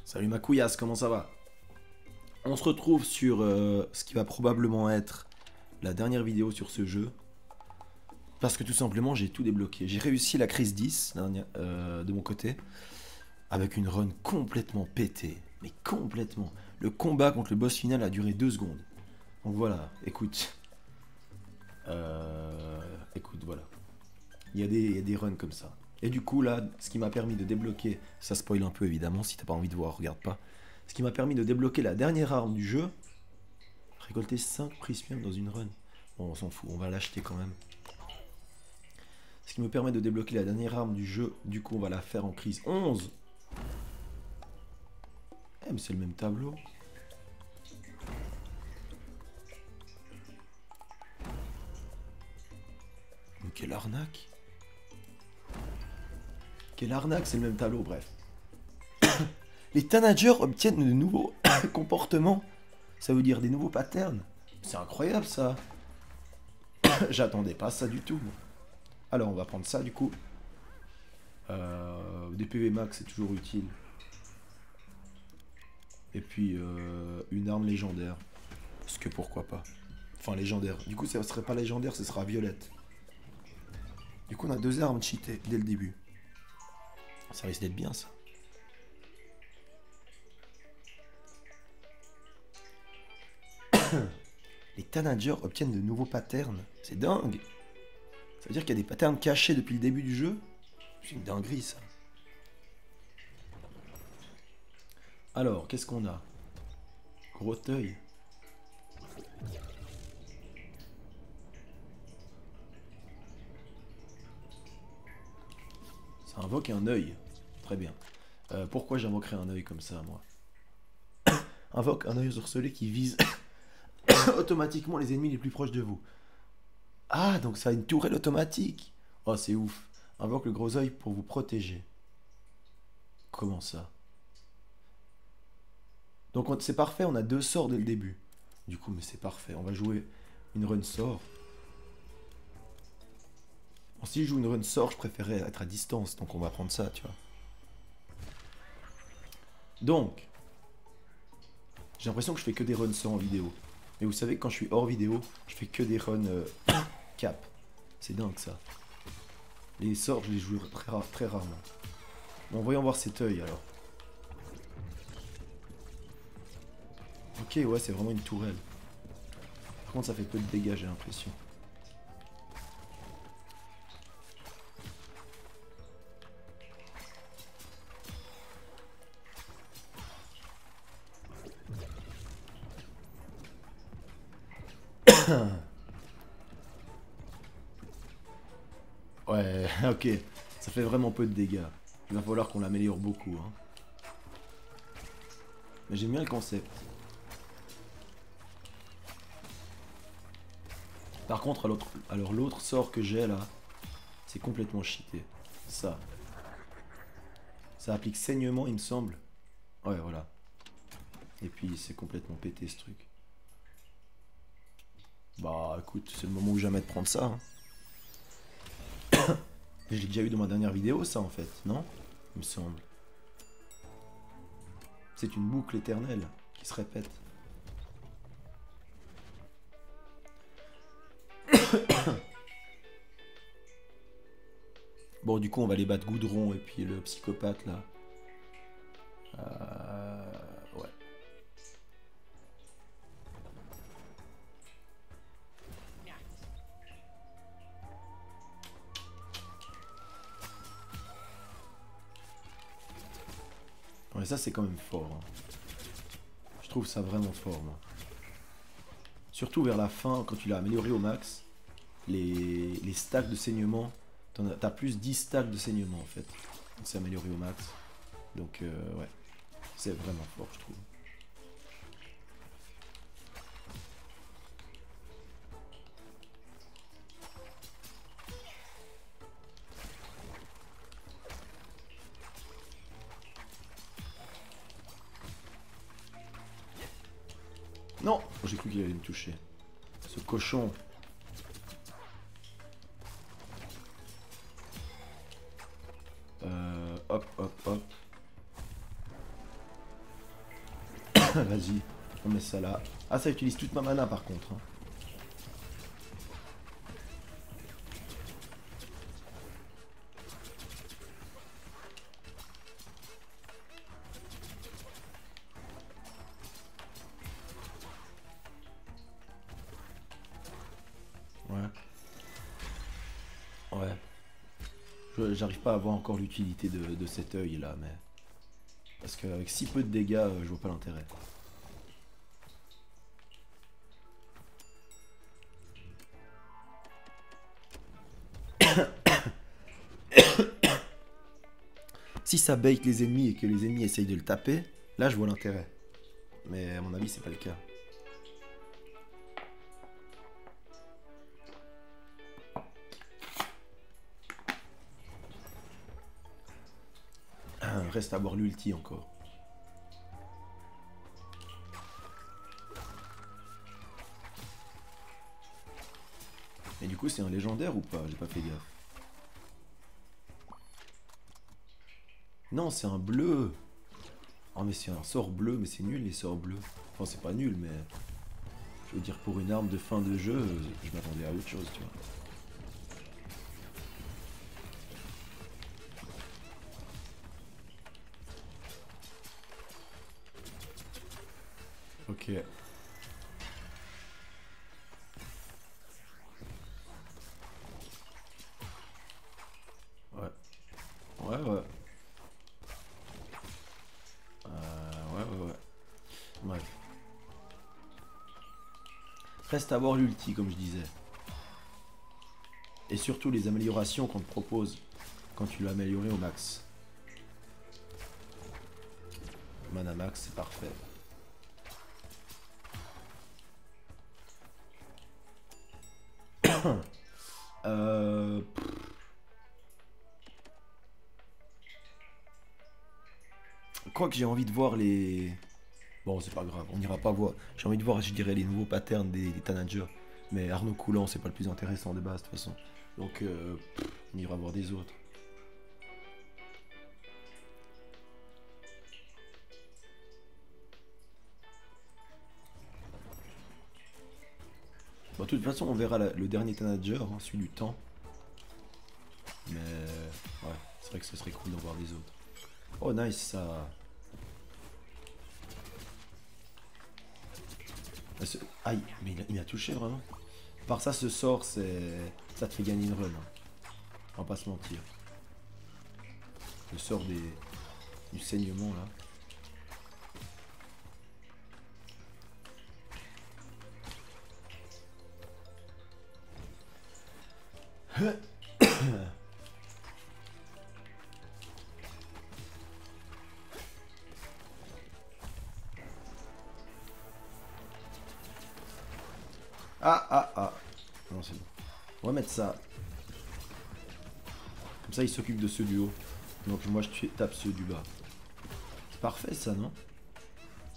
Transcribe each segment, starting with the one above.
Salut ma couillasse, comment ça va? On se retrouve sur ce qui va probablement être la dernière vidéo sur ce jeu. Parce que tout simplement j'ai tout débloqué. J'ai réussi la crise 10 de mon côté. Avec une run complètement pétée. Mais complètement. Le combat contre le boss final a duré 2 secondes. Donc voilà, écoute. Écoute, voilà. Il y a des runs comme ça. Et du coup là, ce qui m'a permis de débloquer, ça spoil un peu évidemment, si t'as pas envie de voir, regarde pas. Ce qui m'a permis de débloquer la dernière arme du jeu, récolter 5 prismium dans une run. Bon, on s'en fout, on va l'acheter quand même. Ce qui me permet de débloquer la dernière arme du jeu, du coup on va la faire en crise 11. Eh mais c'est le même tableau. Mais quelle arnaque. Quelle arnaque, c'est le même tableau, bref. Les tanagers obtiennent de nouveaux comportements. Ça veut dire des nouveaux patterns. C'est incroyable ça. J'attendais pas ça du tout. Alors on va prendre ça du coup. Des PV max c'est toujours utile. Et puis une arme légendaire. Parce que pourquoi pas. Enfin légendaire. Du coup ça serait pas légendaire, ce sera violette. Du coup on a 2 armes cheatées dès le début. Ça risque d'être bien ça. Les tanagers obtiennent de nouveaux patterns. C'est dingue. Ça veut dire qu'il y a des patterns cachés depuis le début du jeu. C'est une dinguerie ça. Alors, qu'est-ce qu'on a? Gros œil. Ça invoque un œil. Très bien. Pourquoi j'invoquerais un œil comme ça, moi? Invoque un œil sorcelé qui vise automatiquement les ennemis les plus proches de vous. Ah, donc ça a une tourelle automatique. Oh, c'est ouf. Invoque le gros œil pour vous protéger. Comment ça? Donc c'est parfait, on a 2 sorts dès le début. Du coup, mais c'est parfait. On va jouer une run sort. Bon, si je joue une run sort, je préférais être à distance. Donc on va prendre ça, tu vois. Donc, j'ai l'impression que je fais que des runs sort en vidéo. Mais vous savez que quand je suis hors vidéo, je fais que des runs cap. C'est dingue ça. Les sorts, je les joue très rarement. Bon, voyons voir cet œil alors. Ok, ouais, c'est vraiment une tourelle. Par contre, ça fait peu de dégâts, j'ai l'impression. Ouais, ok. Ça fait vraiment peu de dégâts. Il va falloir qu'on l'améliore beaucoup. Hein. Mais j'aime bien le concept. Par contre, alors l'autre sort que j'ai là, c'est complètement cheaté. Ça. Ça applique saignement, il me semble. Ouais, voilà. Et puis c'est complètement pété ce truc. Bah écoute, c'est le moment ou jamais de prendre ça. Hein. J'ai déjà eu dans ma dernière vidéo ça en fait, non? Il me semble. C'est une boucle éternelle qui se répète. Bon, du coup, on va les battre Goudron et puis le psychopathe là. Ouais. Ouais, ça c'est quand même fort. Hein. Je trouve ça vraiment fort, moi. Surtout vers la fin, quand tu l'as amélioré au max, les stacks de saignement, t'as plus 10 stacks de saignement en fait. C'est amélioré au max. Donc ouais, c'est vraiment fort je trouve. Non, j'ai cru qu'il allait me toucher. Ce cochon. Hop, hop, hop. Vas-y, on met ça là. Ah, ça utilise toute ma mana par contre. Hein. Ouais. Ouais. J'arrive pas à voir encore l'utilité de cet œil là, mais... Parce qu'avec si peu de dégâts, je vois pas l'intérêt. Si ça bait les ennemis et que les ennemis essayent de le taper, là je vois l'intérêt. Mais à mon avis, c'est pas le cas. Reste à voir l'ulti encore. Mais du coup, c'est un légendaire ou pas? J'ai pas fait gaffe. Non, c'est un bleu. Oh, mais c'est un sort bleu, mais c'est nul les sorts bleus. Enfin, c'est pas nul, mais... Je veux dire, pour une arme de fin de jeu, je m'attendais à autre chose, tu vois. Ok. Ouais. Ouais, ouais. Ouais. Bref. Reste à voir l'ulti, comme je disais. Et surtout les améliorations qu'on te propose quand tu l'as amélioré au max. Mana max, c'est parfait. euh... Quoi que j'ai envie de voir les... Bon, c'est pas grave, on n'ira pas voir. J'ai envie de voir, je dirais, les nouveaux patterns des Tanagers. Mais Arnaud Coulant, c'est pas le plus intéressant de base, de toute façon. Donc, on ira voir des autres. Bon, de toute façon, on verra le dernier Tanager, hein, celui du temps. Mais, ouais, c'est vrai que ce serait cool d'en voir des autres. Oh, nice, ça... Aïe, mais il a touché vraiment. Par ça, ce sort, c'est... Ça te fait gagner une run. Hein. On va pas se mentir. Le sort du saignement, là. Ah. Non, c'est bon. On va mettre ça. Comme ça, il s'occupe de ceux du haut. Donc moi, je tape ceux du bas. C'est parfait, ça, non?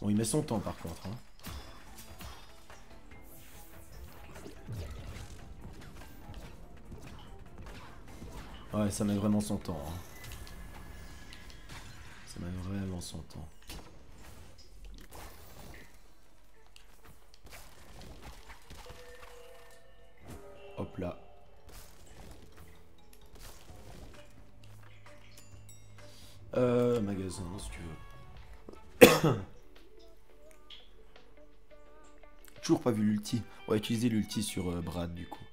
Bon, il met son temps, par contre. Hein. Ouais, ça met vraiment son temps. Hein. Ça met vraiment son temps. Hop là. Magasin, si tu veux. Toujours pas vu l'ulti. On va utiliser l'ulti sur Brad, du coup.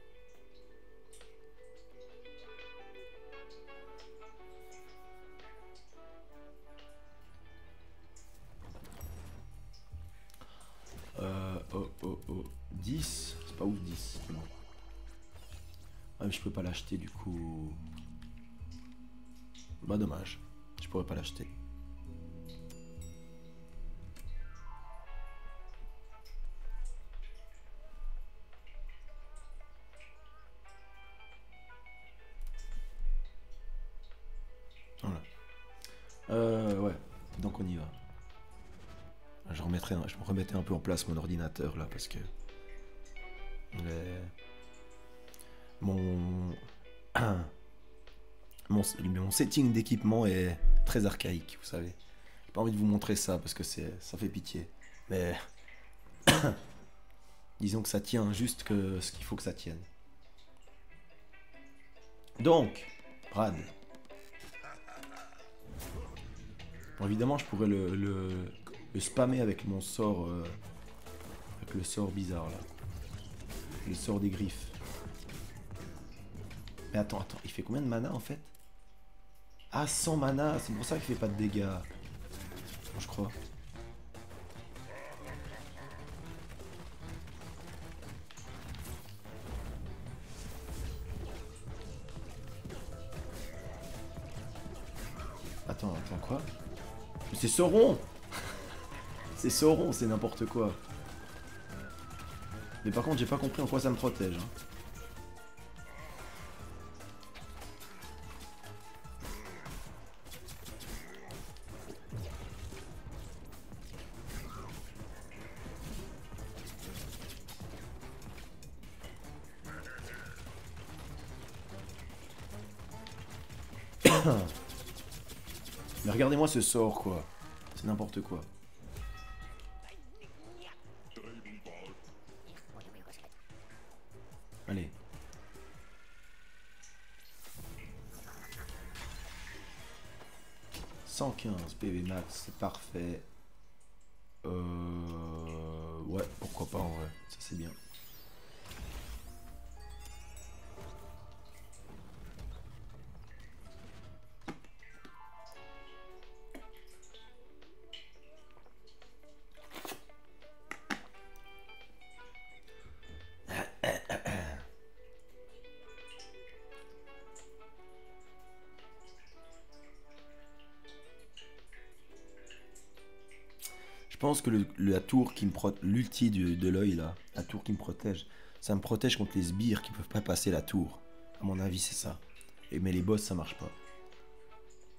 Oh. 10. C'est pas ouf, 10. Non. Ah, mais je peux pas l'acheter, du coup. Bah, dommage. Je pourrais pas l'acheter. Voilà. Ouais. Donc on y va. Je me remettais un peu en place mon ordinateur là parce que mon mon setting d'équipement est très archaïque, vous savez. J'ai pas envie de vous montrer ça parce que ça fait pitié. Mais disons que ça tient juste que ce qu'il faut que ça tienne. Donc, Brad. Bon, évidemment, je pourrais le spammer avec mon sort. Avec le sort bizarre là. Le sort des griffes. Mais attends, il fait combien de mana en fait? Ah, 100 mana, c'est pour ça qu'il fait pas de dégâts. Je crois. Attends, quoi? Mais c'est Sauron. C'est Sauron, c'est n'importe quoi. Mais par contre, j'ai pas compris en quoi ça me protège. Hein. Mais regardez-moi ce sort, quoi. C'est n'importe quoi. Allez. « 115 PV max, c'est parfait. Ouais, pourquoi pas en vrai, ça c'est bien. Je pense que la tour qui me protège, l'ulti de l'œil là, la tour qui me protège, ça me protège contre les sbires qui peuvent pas passer la tour. À mon avis, c'est ça. Mais les boss, ça marche pas.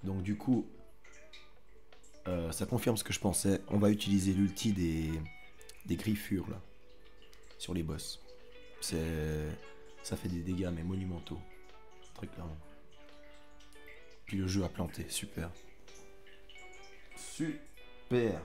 Donc du coup, ça confirme ce que je pensais. On va utiliser l'ulti des griffures là, sur les boss. Ça fait des dégâts mais monumentaux, très clairement. Puis le jeu a planté, super. Super.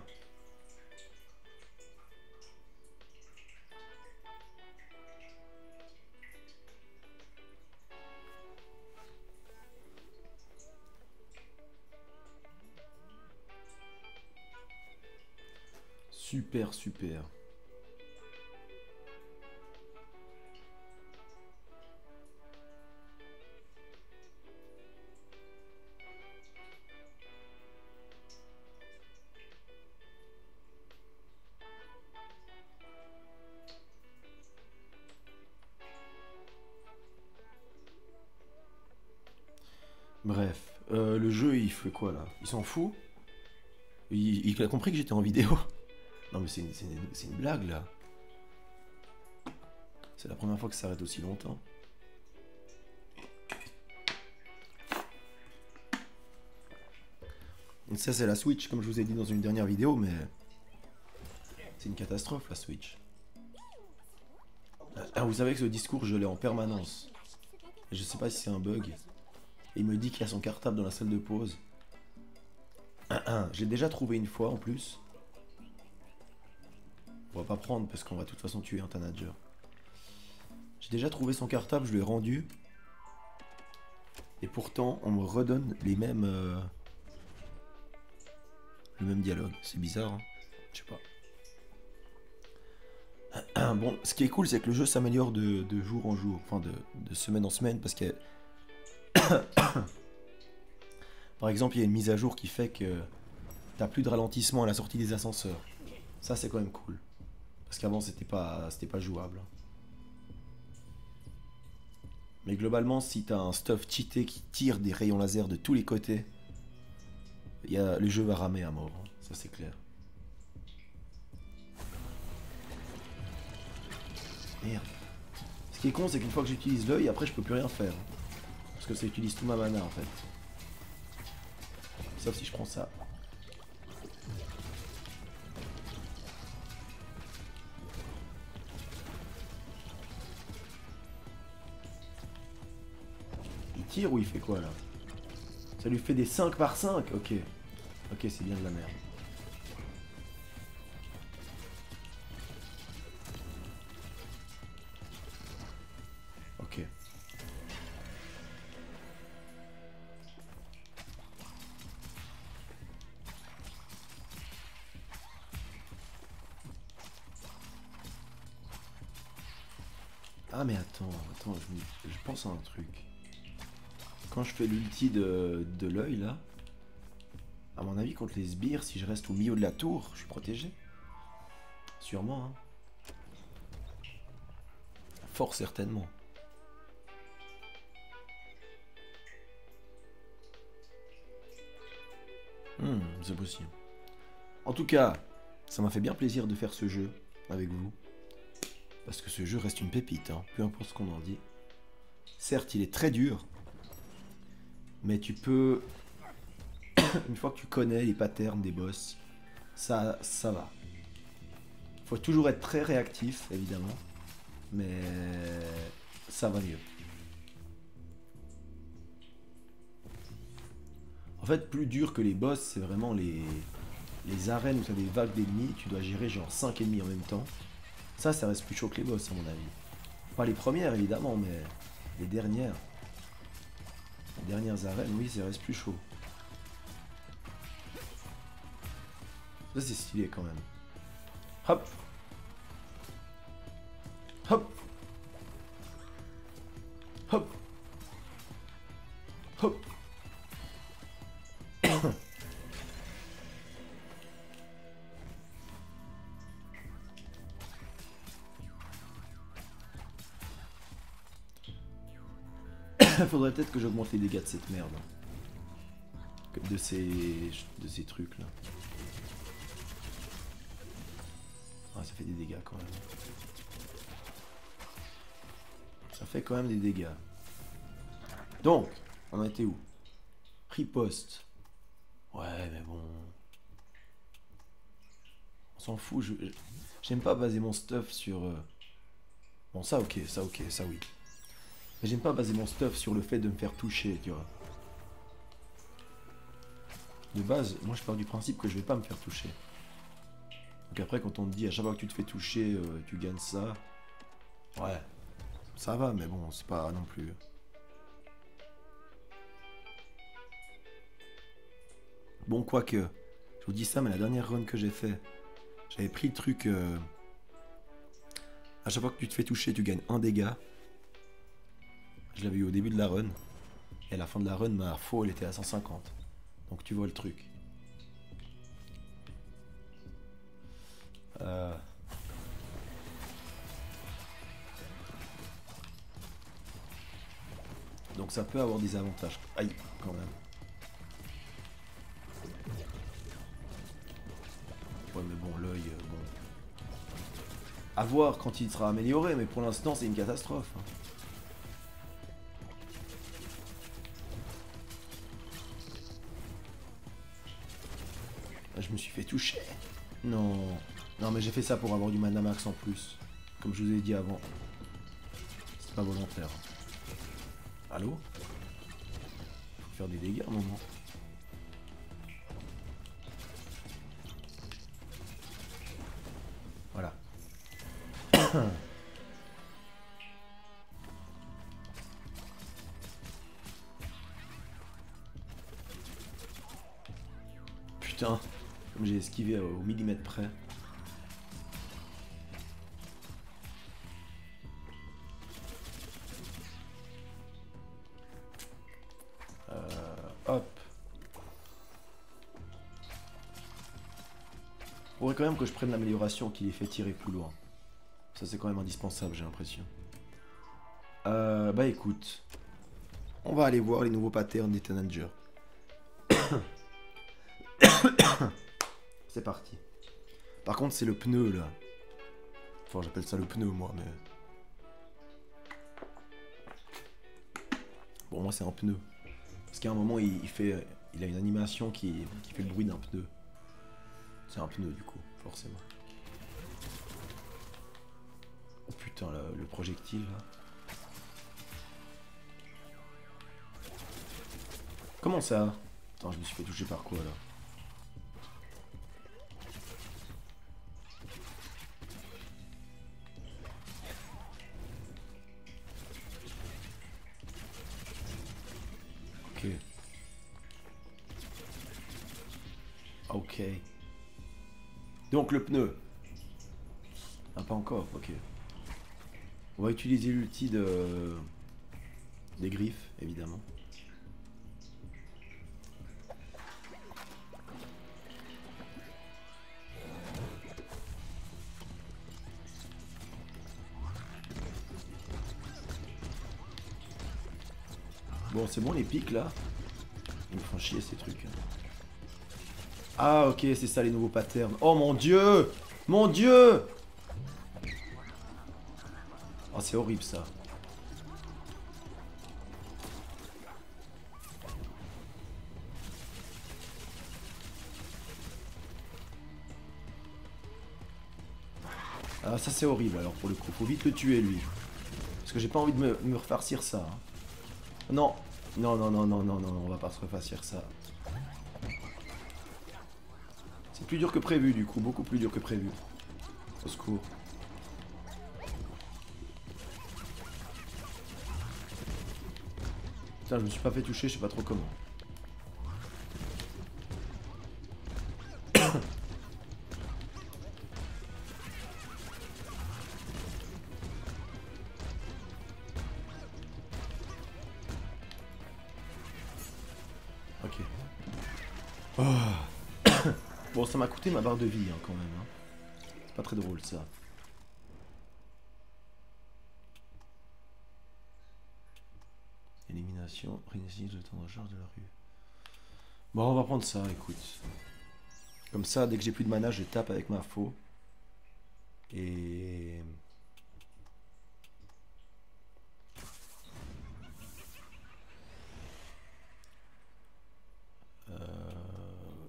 Super, super. Bref, le jeu il fait quoi là? Il s'en fout? Il a compris que j'étais en vidéo? Non mais c'est une blague là. C'est la première fois que ça s'arrête aussi longtemps. Donc ça c'est la Switch comme je vous ai dit dans une dernière vidéo, mais c'est une catastrophe la Switch. Ah, vous savez que ce discours je l'ai en permanence. Et je sais pas si c'est un bug. Et il me dit qu'il y a son cartable dans la salle de pause. J'ai déjà trouvé une fois en plus. On va pas prendre parce qu'on va de toute façon tuer un tanager. J'ai déjà trouvé son cartable, je lui ai rendu. Et pourtant, on me redonne les mêmes... le même dialogue. C'est bizarre, hein, je sais pas. Bon, ce qui est cool, c'est que le jeu s'améliore de jour en jour. Enfin, de semaine en semaine. Parce que... Par exemple, il y a une mise à jour qui fait que... T'as plus de ralentissement à la sortie des ascenseurs. Ça, c'est quand même cool. Parce qu'avant, c'était pas jouable. Mais globalement, si t'as un stuff cheaté qui tire des rayons laser de tous les côtés, le jeu va ramer à mort. Hein. Ça, c'est clair. Merde. Ce qui est con, c'est qu'une fois que j'utilise l'œil, après, je peux plus rien faire. Parce que ça utilise tout ma mana, en fait. Sauf si je prends ça. Tire ou il fait quoi là? Ça lui fait des 5 par 5. Ok. Ok, c'est bien de la merde. Ah mais attends, je pense à un truc. Quand je fais l'ulti de l'œil là, à mon avis contre les sbires, si je reste au milieu de la tour, je suis protégé. Sûrement, hein. Fort certainement. C'est possible. En tout cas, ça m'a fait bien plaisir de faire ce jeu avec vous. Parce que ce jeu reste une pépite, hein, peu importe ce qu'on en dit. Certes, il est très dur. Mais tu peux... Une fois que tu connais les patterns des boss, ça va. Faut toujours être très réactif, évidemment. Mais ça va mieux. En fait, plus dur que les boss, c'est vraiment les arènes où tu as des vagues d'ennemis. Tu dois gérer genre 5 ennemis en même temps. Ça reste plus chaud que les boss, à mon avis. Pas les premières, évidemment, mais les dernières. Les dernières arènes, oui, ça reste plus chaud. Ça, c'est stylé quand même. Hop. Hop. Hop. Hop. Faudrait peut-être que j'augmente les dégâts de cette merde. De ces trucs là. Ah, ça fait des dégâts quand même. Ça fait quand même des dégâts. Donc, on en était où? Riposte. Ouais, mais bon. On s'en fout. J'aime pas baser mon stuff sur... Bon, ça ok, ça oui. Mais j'aime pas baser mon stuff sur le fait de me faire toucher, tu vois. De base, moi je pars du principe que je vais pas me faire toucher. Donc après, quand on te dit à chaque fois que tu te fais toucher, tu gagnes ça. Ouais, ça va, mais bon, c'est pas non plus... Bon, quoique, je vous dis ça, mais la dernière run que j'ai fait, j'avais pris le truc... à chaque fois que tu te fais toucher, tu gagnes un dégât. Je l'avais eu au début de la run. Et à la fin de la run, ma faux, elle était à 150. Donc tu vois le truc. Donc ça peut avoir des avantages. Aïe, quand même. Ouais, mais bon, l'œil, bon. À voir quand il sera amélioré, mais pour l'instant, c'est une catastrophe. Hein. Je me suis fait toucher. Non. Non, mais j'ai fait ça pour avoir du mana max en plus. Comme je vous ai dit avant. C'est pas volontaire. Allô? Faut faire des dégâts à un moment. Voilà. Putain. Comme j'ai esquivé au millimètre près. Hop. Faudrait quand même que je prenne l'amélioration qui les fait tirer plus loin. Ça c'est quand même indispensable, j'ai l'impression. Bah écoute. On va aller voir les nouveaux patterns des Tanager. C'est parti. Par contre c'est le pneu là. Enfin j'appelle ça le pneu moi mais... Bon moi c'est un pneu. Parce qu'à un moment il a une animation qui fait le bruit d'un pneu. C'est un pneu du coup, forcément. Oh putain le projectile là. Comment ça? Attends, je me suis fait toucher par quoi là? Ok. Ok. Donc le pneu. Ah pas encore, ok. On va utiliser l'ulti des griffes, évidemment. Bon, c'est bon les pics là. Ils me font chier ces trucs. Ah ok, c'est ça les nouveaux patterns. Oh mon dieu! Mon dieu! Oh c'est horrible ça. Ah ça c'est horrible alors pour le coup. Faut vite le tuer lui. Parce que j'ai pas envie de me refarcir ça. Hein. Non. Non, non, non, non, non, non, on va pas se refarcir ça. C'est plus dur que prévu du coup, beaucoup plus dur que prévu. Au secours. Putain, je me suis pas fait toucher, je sais pas trop comment. Ok. Oh. Bon, ça m'a coûté ma barre de vie hein, quand même. Hein. C'est pas très drôle ça. Élimination, réinitialiser le temps de recharge de la rue. Bon, on va prendre ça, écoute. Comme ça, dès que j'ai plus de mana, je tape avec ma faux. Et...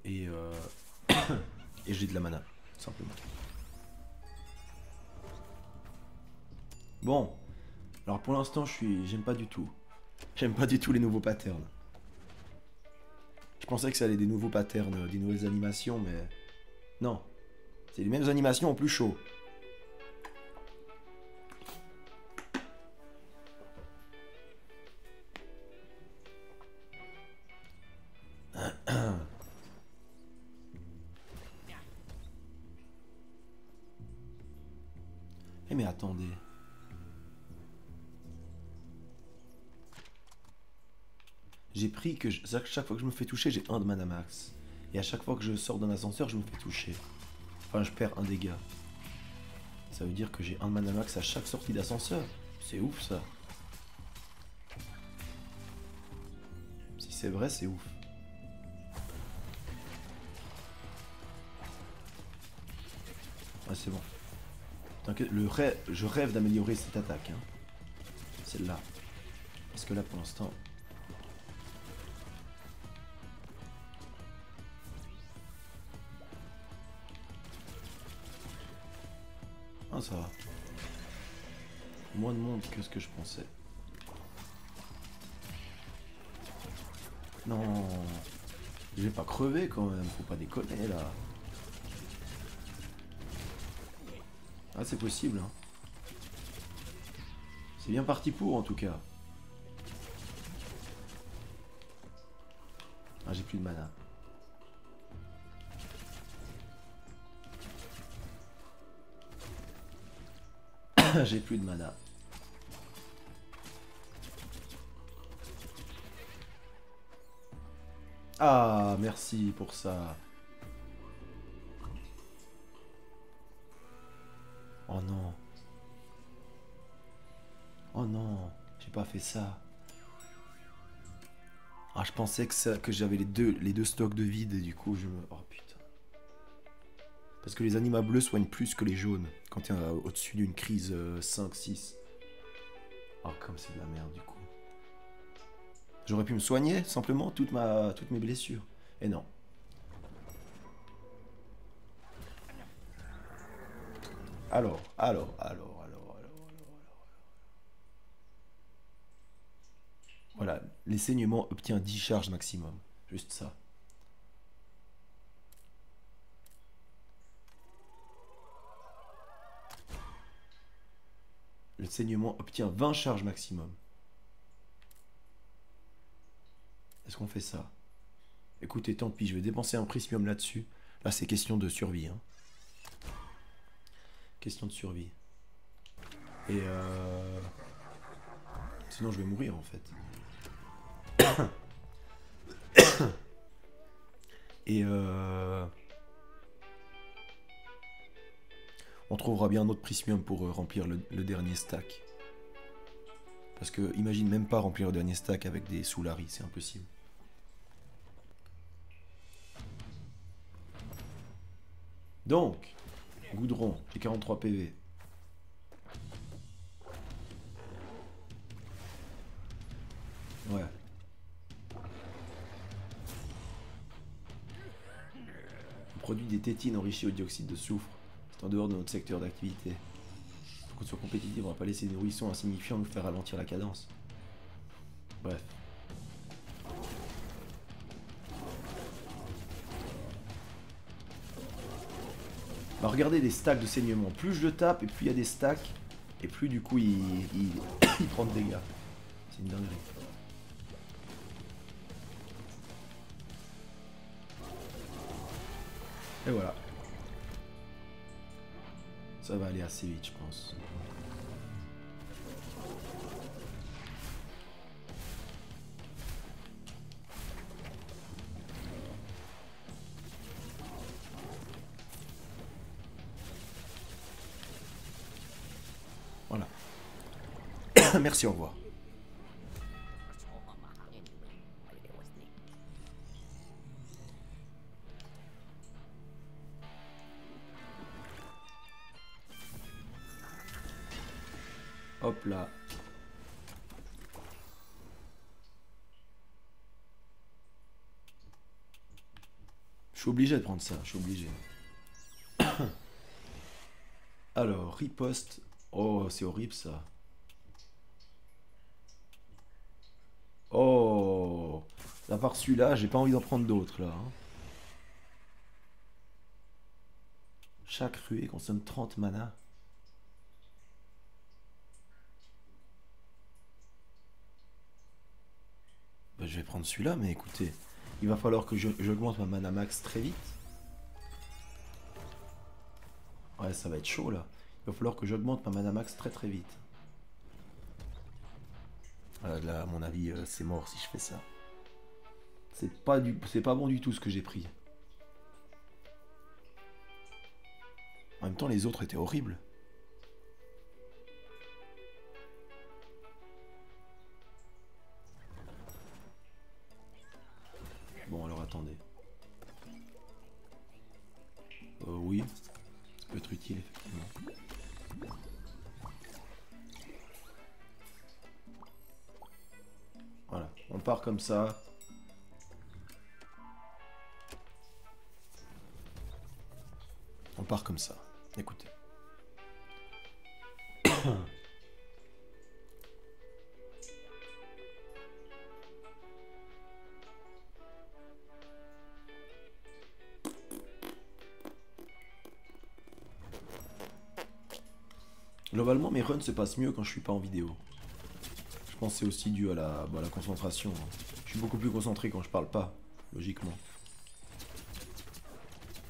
Et, et j'ai de la mana, tout simplement. Bon. Alors pour l'instant, j'aime pas du tout. J'aime pas du tout les nouveaux patterns. Je pensais que ça allait des nouveaux patterns, des nouvelles animations, mais... Non. C'est les mêmes animations en plus chaud. Eh mais attendez. J'ai pris que chaque fois que je me fais toucher, j'ai 1 de mana max. Et à chaque fois que je sors d'un ascenseur, je me fais toucher. Enfin, je perds un dégât. Ça veut dire que j'ai 1 de mana max à chaque sortie d'ascenseur. C'est ouf ça. Si c'est vrai, c'est ouf. Ouais, c'est bon. T'inquiète, je rêve d'améliorer cette attaque. Hein. Celle-là. Parce que là, pour l'instant... Ah, ça va. Moins de monde que ce que je pensais. Non. Je vais pas crever quand même. Faut pas déconner là. Ah, c'est possible. Hein. C'est bien parti pour en tout cas. Ah, j'ai plus de mana. J'ai plus de mana. Ah, merci pour ça. Oh non. Oh non, j'ai pas fait ça. Ah, je pensais que j'avais les deux stocks de vide et du coup je me... Oh putain. Parce que les animaux bleus soignent plus que les jaunes quand tu es au-dessus d'une crise 5-6. Oh, comme c'est de la merde du coup. J'aurais pu me soigner simplement toutes mes blessures. Et non. Alors. Voilà, les saignements obtient 10 charges maximum. Juste ça. Le saignement obtient 20 charges maximum. Est-ce qu'on fait ça? Écoutez, tant pis, je vais dépenser un prismium là-dessus. Là, c'est question de survie. Hein. Question de survie. Et sinon je vais mourir en fait. Et on trouvera bien un autre prismium pour remplir le dernier stack. Parce que imagine même pas remplir le dernier stack avec des soularis, c'est impossible. Donc, goudron, j'ai 43 PV. Ouais. On produit des tétines enrichies au dioxyde de soufre. C'est en dehors de notre secteur d'activité. Pour qu'on soit compétitif, on va pas laisser des nourrissons insignifiants nous faire ralentir la cadence. Bref. Bah regardez les stacks de saignement. Plus je le tape, et plus il y a des stacks, et plus du coup il prend de dégâts. C'est une dinguerie. Et voilà. Ça va aller assez vite, je pense. Voilà. Merci, au revoir. Hop là. Je suis obligé de prendre ça, je suis obligé. Alors, riposte. Oh, c'est horrible ça. Oh. À part celui-là, j'ai pas envie d'en prendre d'autres là. Hein. Chaque ruée consomme 30 mana. Bah, je vais prendre celui-là, mais écoutez, il va falloir que j'augmente ma mana max très vite. Ouais, ça va être chaud là. Il va falloir que j'augmente ma mana max très très vite. Là, à mon avis, c'est mort si je fais ça. C'est pas bon du tout ce que j'ai pris. En même temps, les autres étaient horribles. Bon, alors attendez. Oui, ça peut être utile, effectivement. Voilà, on part comme ça. On part comme ça. Écoutez. Globalement, mes runs se passent mieux quand je suis pas en vidéo. Je pense que c'est aussi dû à la concentration. Je suis beaucoup plus concentré quand je parle pas, logiquement.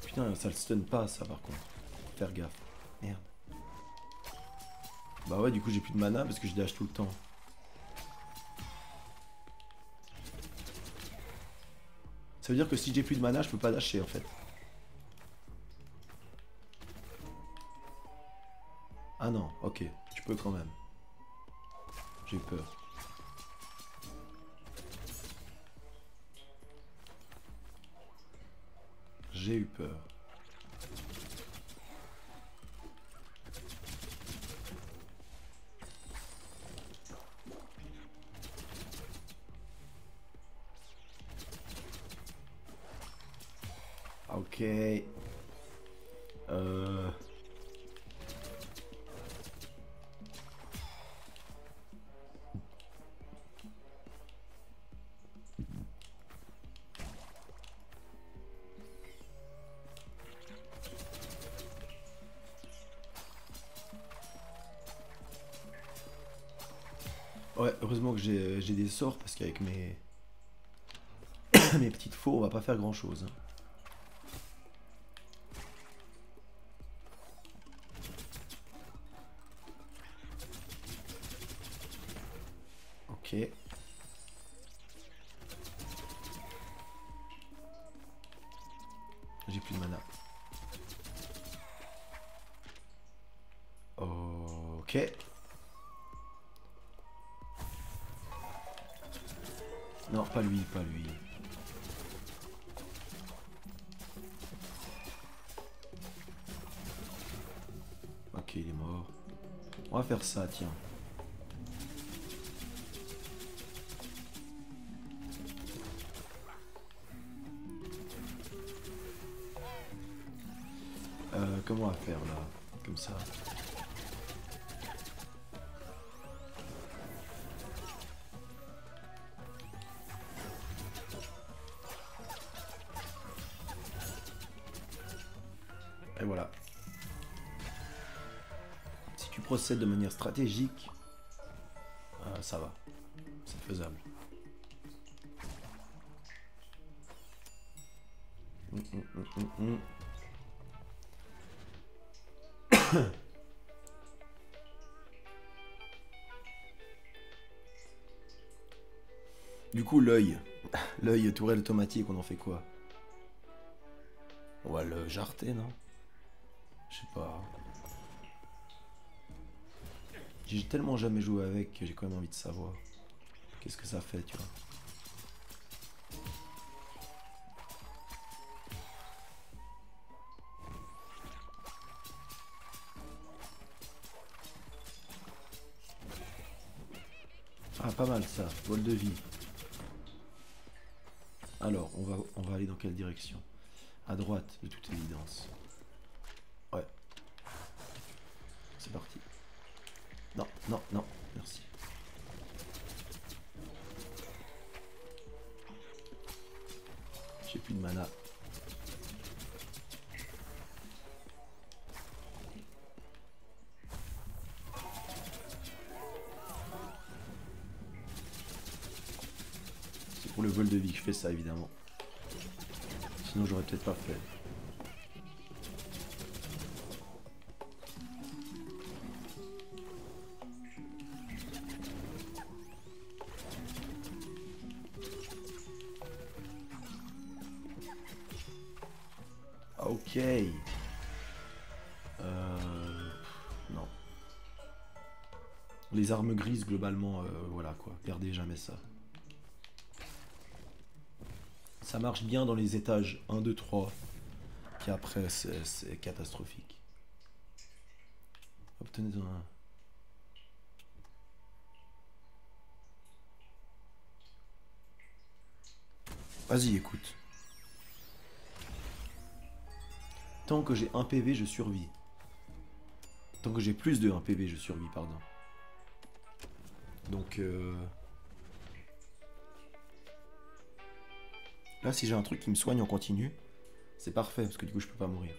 Putain, ça le stun pas, ça, par contre. Faire gaffe. Merde. Bah ouais, du coup, j'ai plus de mana parce que je dash tout le temps. Ça veut dire que si j'ai plus de mana, je peux pas dasher, en fait. Ah non, ok. Tu peux quand même. J'ai peur. J'ai eu peur. Ok. Ouais, heureusement que j'ai des sorts parce qu'avec mes mes petites faux, on va pas faire grand chose. Ok. J'ai plus de mana. Ok. Non, pas lui, pas lui. Ok, il est mort. On va faire ça, tiens. Comment on va faire là? Comme ça. Et voilà. Si tu procèdes de manière stratégique, ça va. C'est faisable. Du coup, l'œil. L'œil tourelle automatique, on en fait quoi? On va le jarter, non? Je sais pas. J'ai tellement jamais joué avec que j'ai quand même envie de savoir. Qu'est-ce que ça fait, tu vois? Ah, pas mal ça. Vol de vie. Alors, on va aller dans quelle direction? À droite, de toute évidence. Ouais. C'est parti. Non, non, non. Merci. J'ai plus de mana. C'est pour le vol de vie que je fais ça, évidemment. Sinon, j'aurais peut-être pas fait. Ok. Non. Les armes grises, globalement, voilà quoi. Perdez jamais ça. Ça marche bien dans les étages 1, 2, 3. Puis après, c'est catastrophique. Obtenez un... Vas-y, écoute. Tant que j'ai 1 PV, je survis. Tant que j'ai plus de 1 PV, je survis, pardon. Donc... Là, si j'ai un truc qui me soigne en continu, c'est parfait, parce que du coup, je peux pas mourir.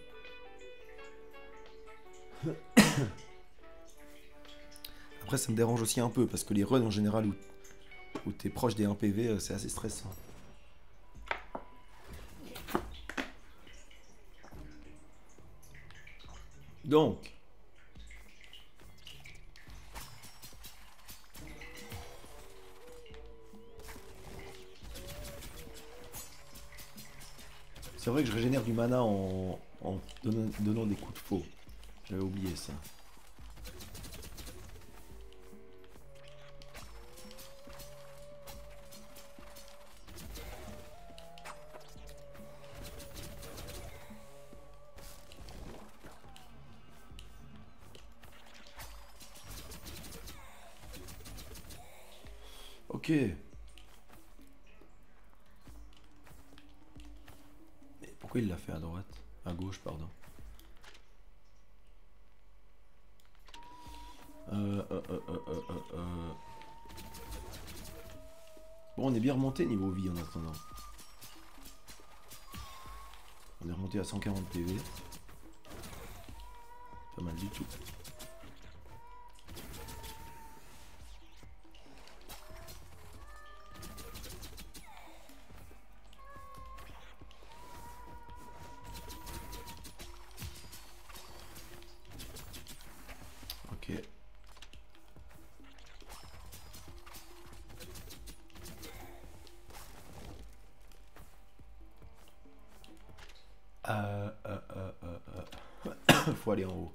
Après, ça me dérange aussi un peu, parce que les runs, en général, où t'es proche des 1 PV, c'est assez stressant. Donc... C'est vrai que je régénère du mana en donnant des coups de faux. J'avais oublié ça. Ok. Mais pourquoi il l'a fait à droite? À gauche, pardon. Bon, on est bien remonté niveau vie en attendant. On est remonté à 140 PV. Pas mal du tout. Ok. Faut aller en haut.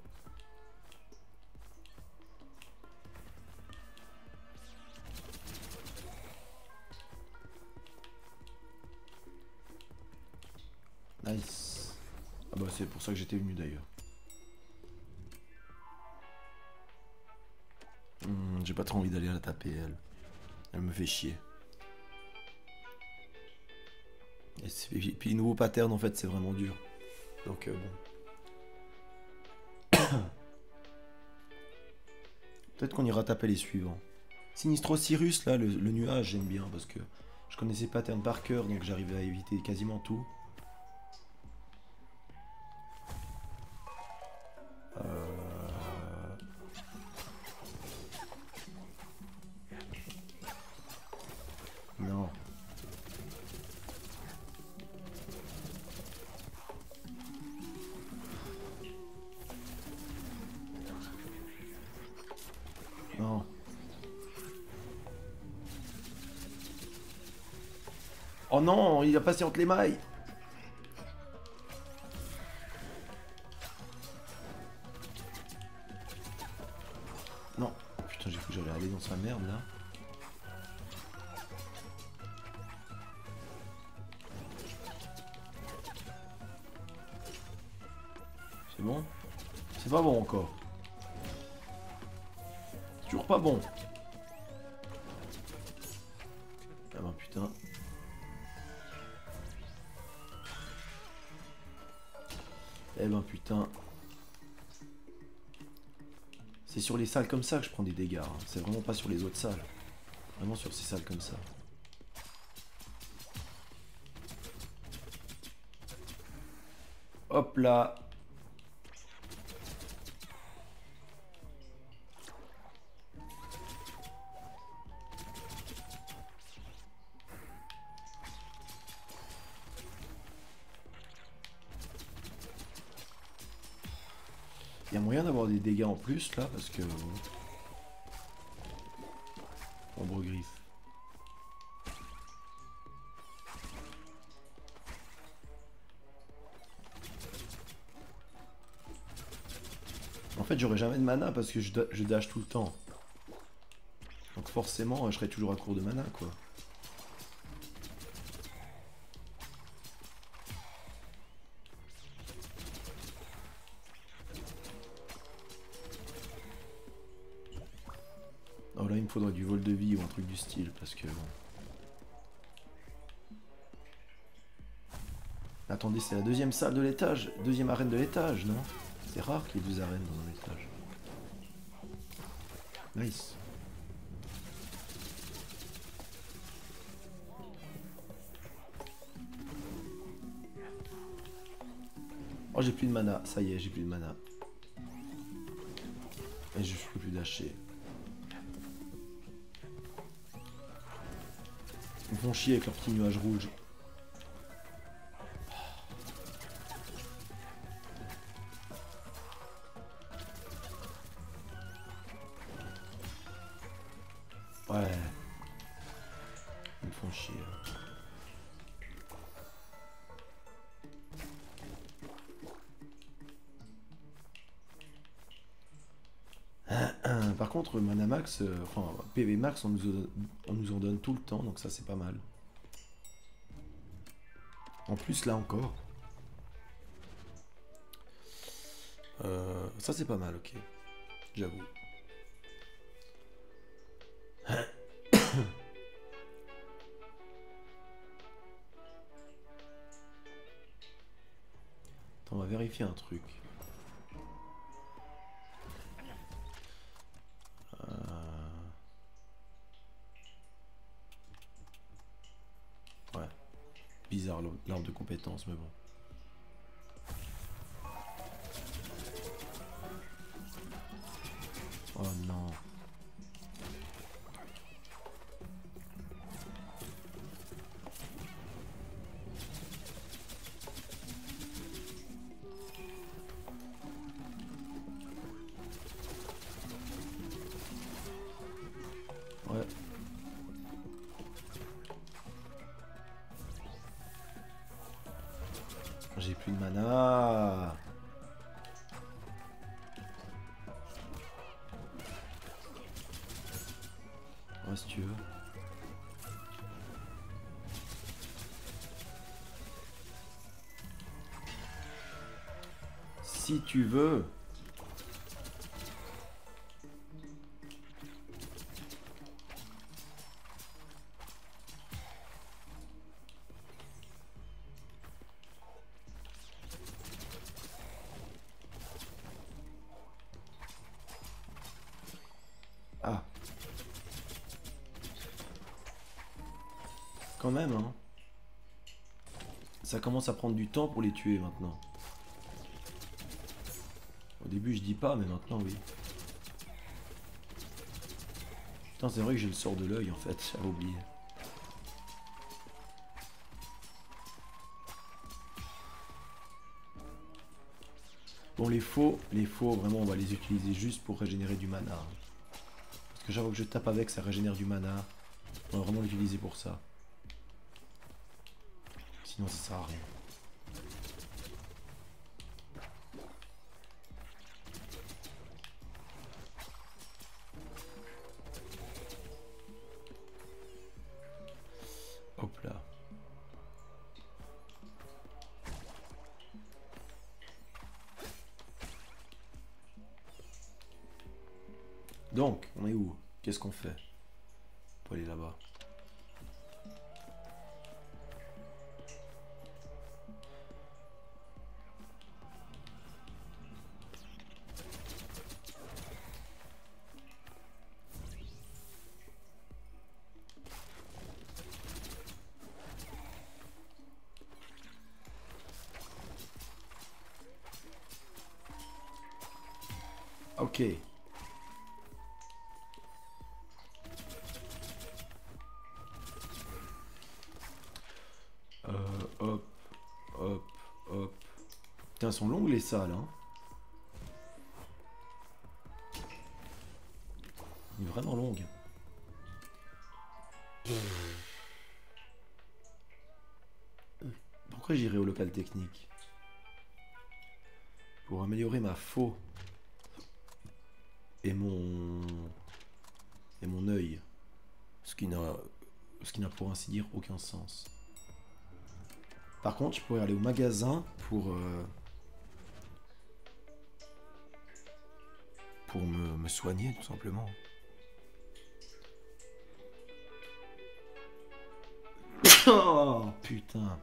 Nice. Ah bah c'est pour ça que j'étais venu d'ailleurs. J'ai pas trop envie d'aller la taper elle. Elle me fait chier. Et puis nouveau pattern en fait c'est vraiment dur. Donc bon. Peut-être qu'on ira taper les suivants. Sinistro Cyrus là, le nuage j'aime bien parce que je connaissais pattern par cœur donc j'arrivais à éviter quasiment tout. Non. Non. Oh non, il a passé entre les mailles. Non. Putain, j'ai cru que j'allais aller dans sa merde là. C'est bon? C'est pas bon encore. C'est toujours pas bon. Ah bah putain. Eh ben putain. C'est sur les salles comme ça que je prends des dégâts. Hein. C'est vraiment pas sur les autres salles. Vraiment sur ces salles comme ça. Hop là. Il y a moyen d'avoir des dégâts en plus là parce que... Ombre griffe. En fait j'aurai jamais de mana parce que je dash tout le temps. Donc forcément je serai toujours à court de mana quoi. Oh là il me faudrait du vol de vie ou un truc du style parce que bon. Attendez, c'est la deuxième salle de l'étage, deuxième arène de l'étage, non? C'est rare qu'il y ait deux arènes dans un étage. Nice. Oh j'ai plus de mana, ça y est, j'ai plus de mana. Et je peux plus dasher. Ils me font chier avec leurs petits nuages rouges. Ouais. Ils me font chier. Par contre, mana max, enfin PV max, on nous en donne tout le temps, donc ça c'est pas mal. En plus là encore. Ça c'est pas mal, ok. J'avoue. On va vérifier un truc. Ouais. Bizarre l'arbre de compétences, mais bon. Oh non. Ouais. J'ai plus de mana. Ouais, si tu veux. Si tu veux. Ah. Quand même, hein. Ça commence à prendre du temps pour les tuer maintenant. Au début, je dis pas, mais maintenant, oui. Putain, c'est vrai que j'ai le sort de l'œil, en fait. J'avais oublié. Bon, les faux, vraiment, on va les utiliser juste pour régénérer du mana. Parce que j'avoue que je tape avec, ça régénère du mana. On va vraiment l'utiliser pour ça. Sinon, ça sert à rien. Hop là. Donc, on est où? Qu'est-ce qu'on fait? On peut aller là-bas. Ok. Hop, hop, hop. Putain, elles sont longues les salles, hein. Elle est vraiment longue. Pourquoi j'irai au local technique? Pour améliorer ma faux. Et mon œil. Ce qui n'a pour ainsi dire aucun sens. Par contre, je pourrais aller au magasin pour me soigner, tout simplement. Oh, putain.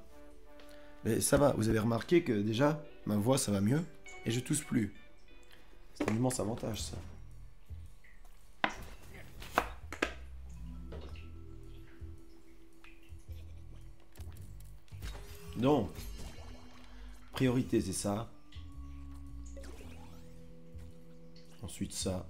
Mais ça va, vous avez remarqué que déjà, ma voix, ça va mieux. Et je tousse plus. C'est un immense avantage, ça. Donc, priorité, c'est ça. Ensuite, ça.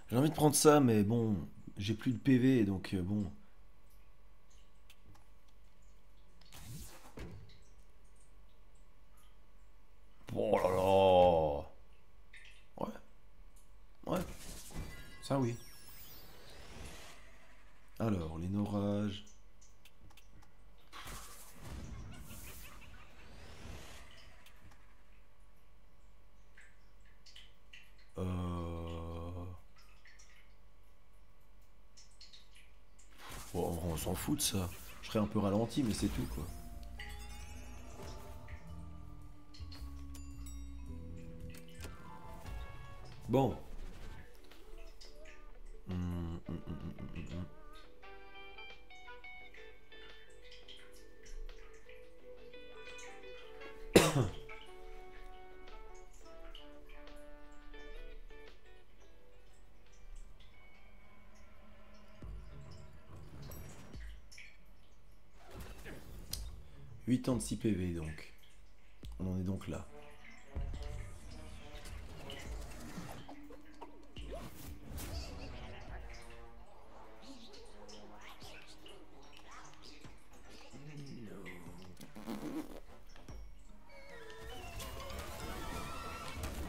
J'ai envie de prendre ça, mais bon, j'ai plus de PV, donc bon. Oh là là. Ouais, ouais, ça oui. Alors, les orages. Bon, on s'en fout de ça. Je serais un peu ralenti, mais c'est tout, quoi. Bon. 86 PV, donc. On en est donc là.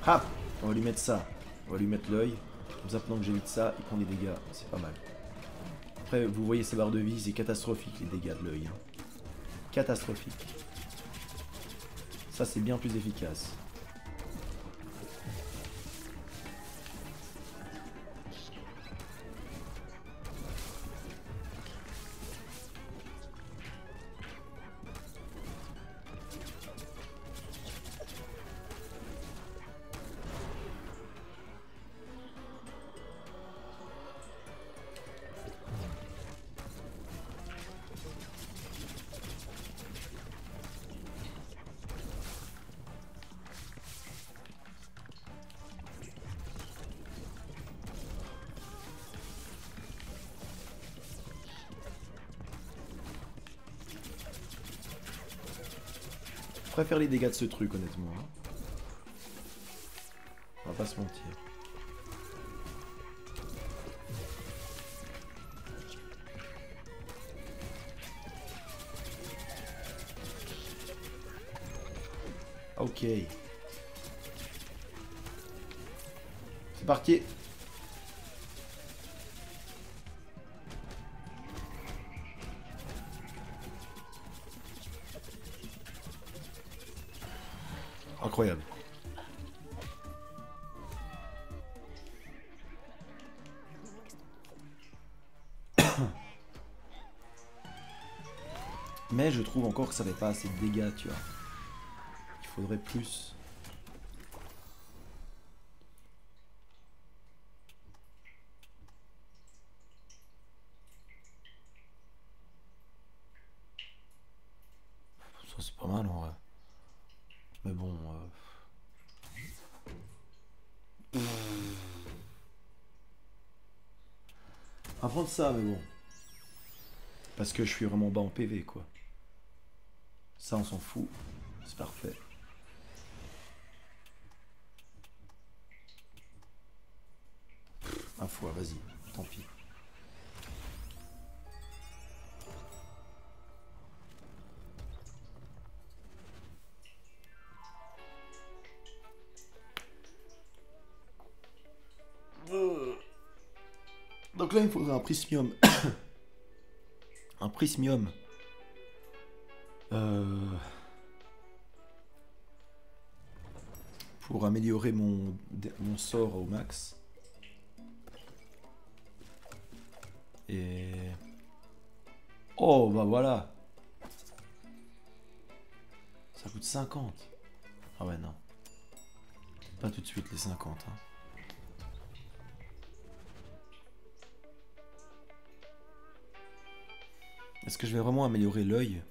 Hop, on va lui mettre ça. On va lui mettre l'œil. Comme ça, pendant que j'évite ça, il prend des dégâts. C'est pas mal. Après, vous voyez ses barres de vie, c'est catastrophique les dégâts de l'œil. Hein. Catastrophique. Ça, c'est bien plus efficace. Je préfère les dégâts de ce truc honnêtement. Hein. On va pas se mentir. Ok. C'est parti. Incroyable. Mais je trouve encore que ça fait pas assez de dégâts, tu vois. Il faudrait plus. Ça c'est pas mal en vrai. Mais bon... On va prendre ça, mais bon. Parce que je suis vraiment bas en PV, quoi. Ça, on s'en fout. C'est parfait. Un fois, vas-y. Tant pis. Donc là, il faudrait un prismium. Un prismium. Pour améliorer mon sort au max. Et... Oh, bah voilà. Ça coûte 50. Ah ouais, non. Pas tout de suite les 50. Hein. Est-ce que je vais vraiment améliorer l'œil?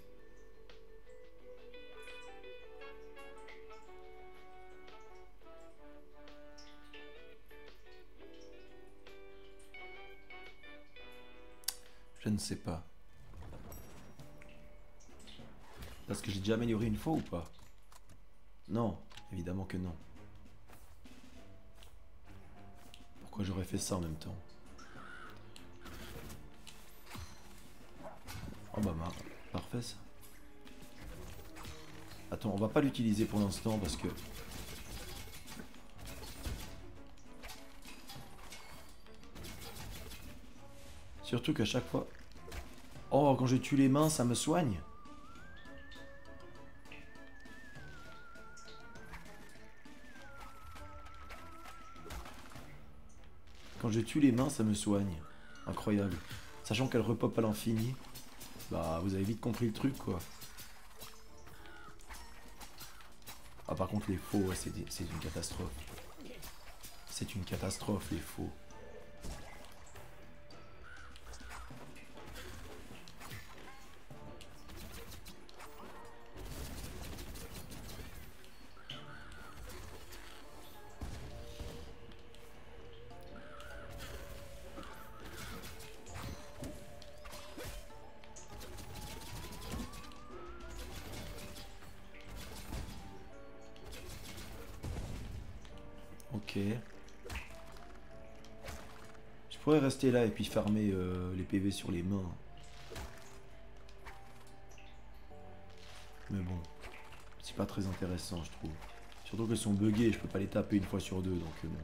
Je ne sais pas. Parce que j'ai déjà amélioré une fois ou pas? Non, évidemment que non. Pourquoi j'aurais fait ça en même temps? Oh bah parfait ça. Attends, on va pas l'utiliser pour l'instant parce que... Surtout qu'à chaque fois... Oh, quand je tue les mains, ça me soigne. Quand je tue les mains, ça me soigne. Incroyable. Sachant qu'elle repop à l'infini. Bah, vous avez vite compris le truc, quoi. Ah, par contre, les faux, ouais, c'est une catastrophe. C'est une catastrophe, les faux. Ok. Je pourrais rester là et puis farmer les PV sur les mains. Mais bon, c'est pas très intéressant, je trouve. Surtout qu'elles sont buggées, je peux pas les taper une fois sur deux, donc bon.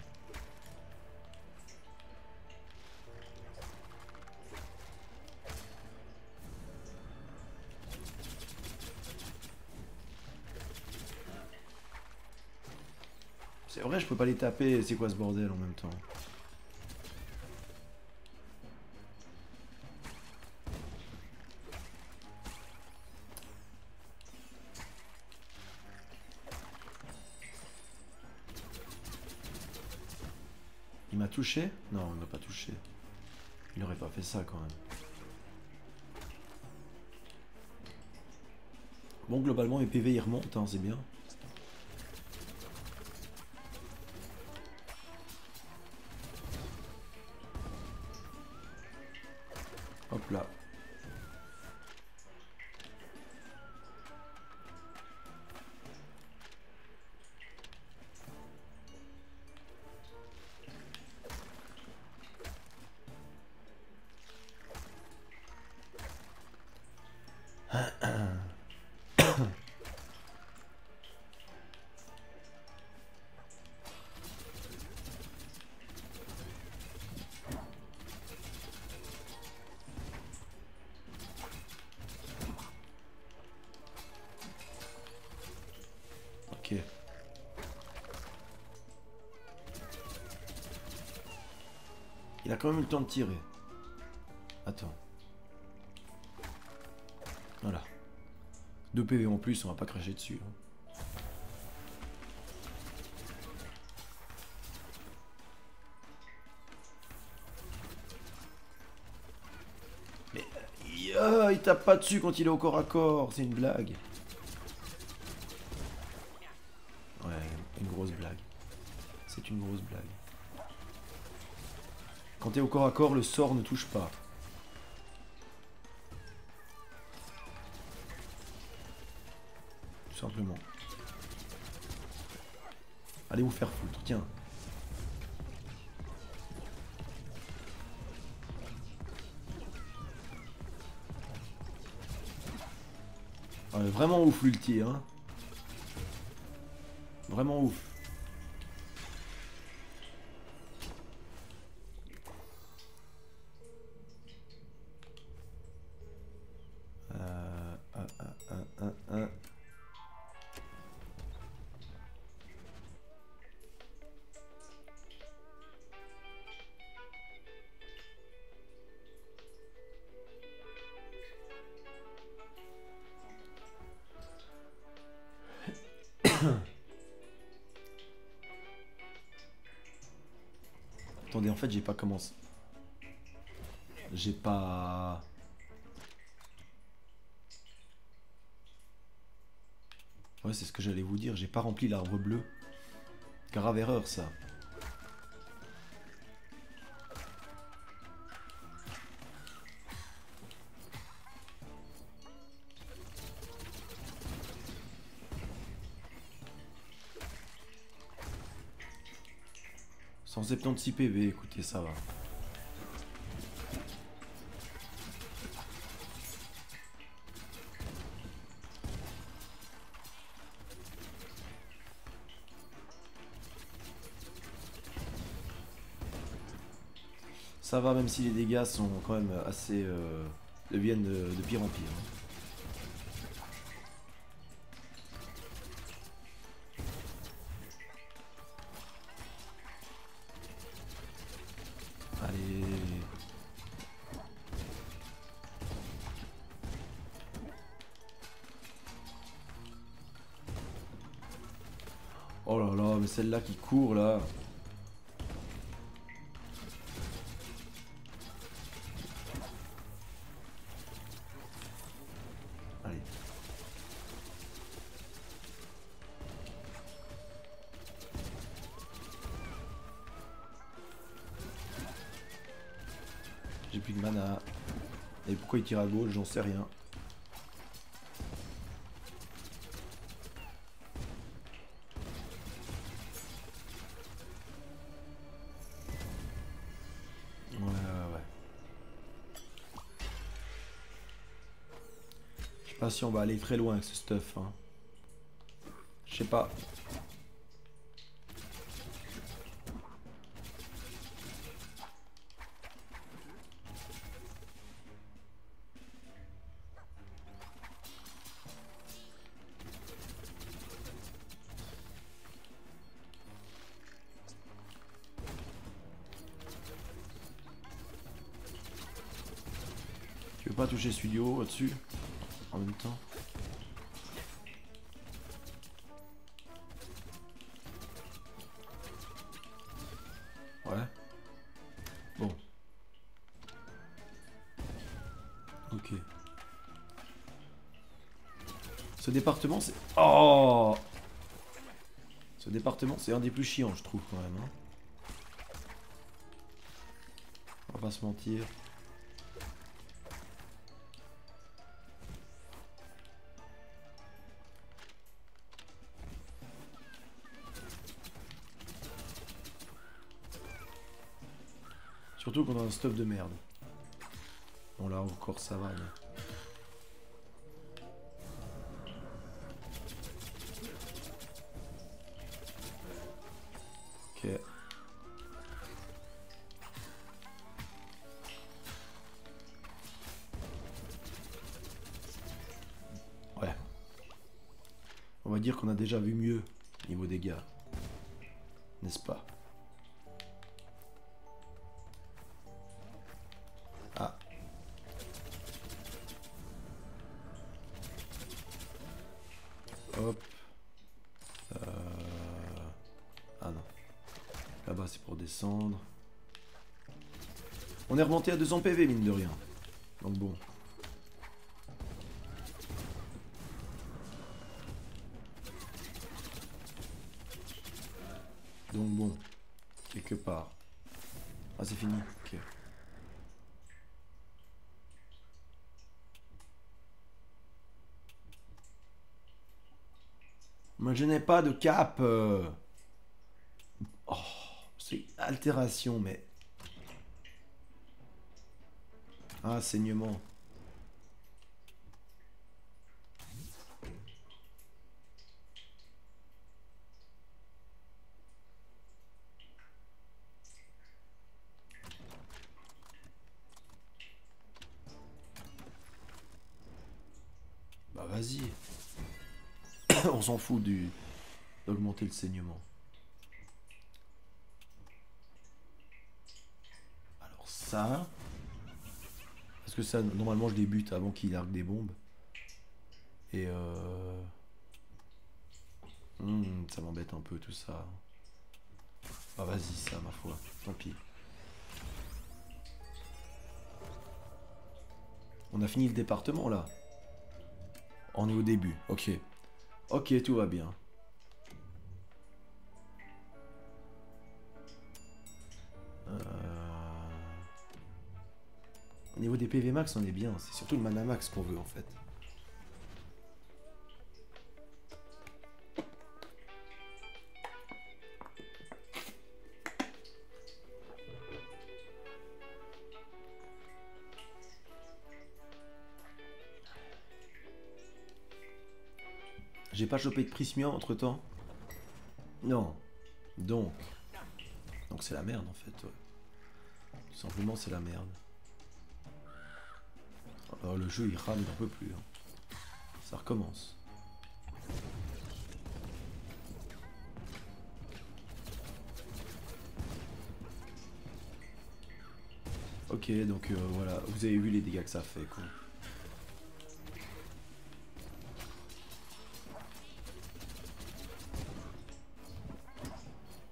vrai, je peux pas les taper. C'est quoi ce bordel en même temps? Il m'a touché? Non, il m'a pas touché. Il aurait pas fait ça quand même. Bon, globalement, mes PV ils remontent, hein, c'est bien. Hop là. Ok. Il a quand même eu le temps de tirer. Attends. Voilà. 2 PV en plus, on va pas cracher dessus. Hein. Mais il tape pas dessus quand il est au corps à corps, c'est une blague. Ouais, une grosse blague. C'est une grosse blague. Quand t'es au corps à corps, le sort ne touche pas. Tout simplement. Allez vous faire foutre, tiens. Ouais, vraiment ouf l'ulti, hein. Vraiment ouf. Un. Attendez, en fait, j'ai pas commencé. J'ai pas... Ouais, c'est ce que j'allais vous dire. J'ai pas rempli l'arbre bleu. Grave erreur, ça. Sans 76 PV, écoutez, ça va. Ça va, même si les dégâts sont quand même assez... deviennent de pire en pire. Hein. Allez. Oh là là, mais celle-là qui court là. Allez. J'ai plus de mana. Et pourquoi il tire à gauche, j'en sais rien. Ouais. Je sais pas si on va aller très loin avec ce stuff. Hein. Je sais pas. peux pas toucher celui du haut au-dessus en même temps. Ouais. Bon. Ok. Ce département c'est... Oh! Ce département c'est un des plus chiants je trouve quand même. Hein. On va pas se mentir. Surtout qu'on a un stuff de merde. Bon là encore ça va. Mais... Ok. Ouais. On va dire qu'on a déjà vu mieux niveau dégâts. N'est-ce pas? Ah. Hop. Ah non. Là-bas c'est pour descendre. On est remonté à 200 PV mine de rien. Donc bon. Donc bon. Quelque part. Ah c'est fini. Ok. Moi je n'ai pas de cap. Oh, c'est altération mais... Ah, saignement. Bah vas-y. On s'en fout d'augmenter le saignement. Alors ça... Parce que ça, normalement je débute avant qu'il largue des bombes. Et ça m'embête un peu tout ça. Ah vas-y ça ma foi, tant pis. On a fini le département là. On est au début, ok. Ok, tout va bien. Au niveau des PV max on est bien, c'est surtout le mana max qu'on veut en fait. J'ai pas chopé de prismia entre temps. Non. Donc c'est la merde en fait. Ouais. Tout simplement c'est la merde. Alors le jeu il rame, il n'en peut plus. Hein. Ça recommence. Ok donc voilà, vous avez vu les dégâts que ça fait quoi.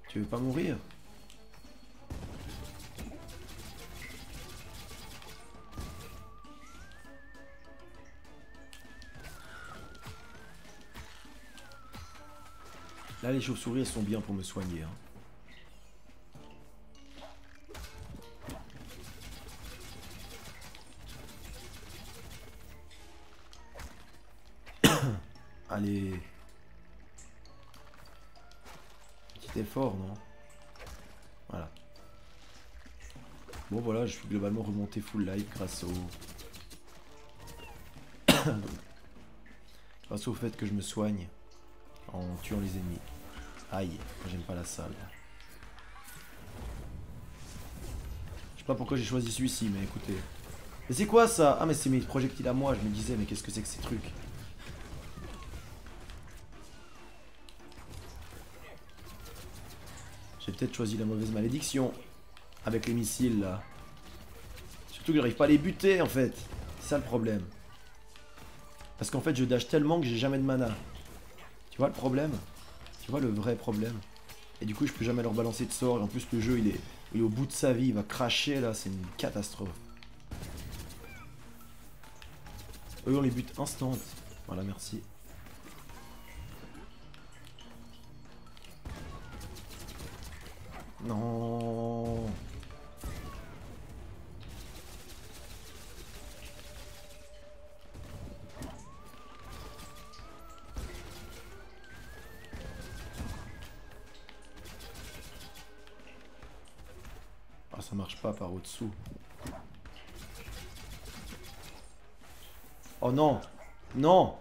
Tu veux pas mourir? Là les chauves-souris elles sont bien pour me soigner. Hein. Allez. Petit effort non? Voilà. Bon voilà, je suis globalement remonté full life grâce au fait que je me soigne en tuant les ennemis. Aïe, moi j'aime pas la salle. Je sais pas pourquoi j'ai choisi celui-ci, mais écoutez. Mais c'est quoi ça? Ah mais c'est mes projectiles à moi, je me disais mais qu'est-ce que c'est que ces trucs? J'ai peut-être choisi la mauvaise malédiction. Avec les missiles là. Surtout que j'arrive pas à les buter en fait. C'est ça le problème. Parce qu'en fait je dash tellement que j'ai jamais de mana. Tu vois le problème? Tu vois le vrai problème? Et du coup je peux jamais leur balancer de sort. Et en plus le jeu il est au bout de sa vie. Il va cracher là. C'est une catastrophe. Eux on les bute instant. Voilà merci. Non. Ah ça marche pas par au-dessous. Oh non. Non.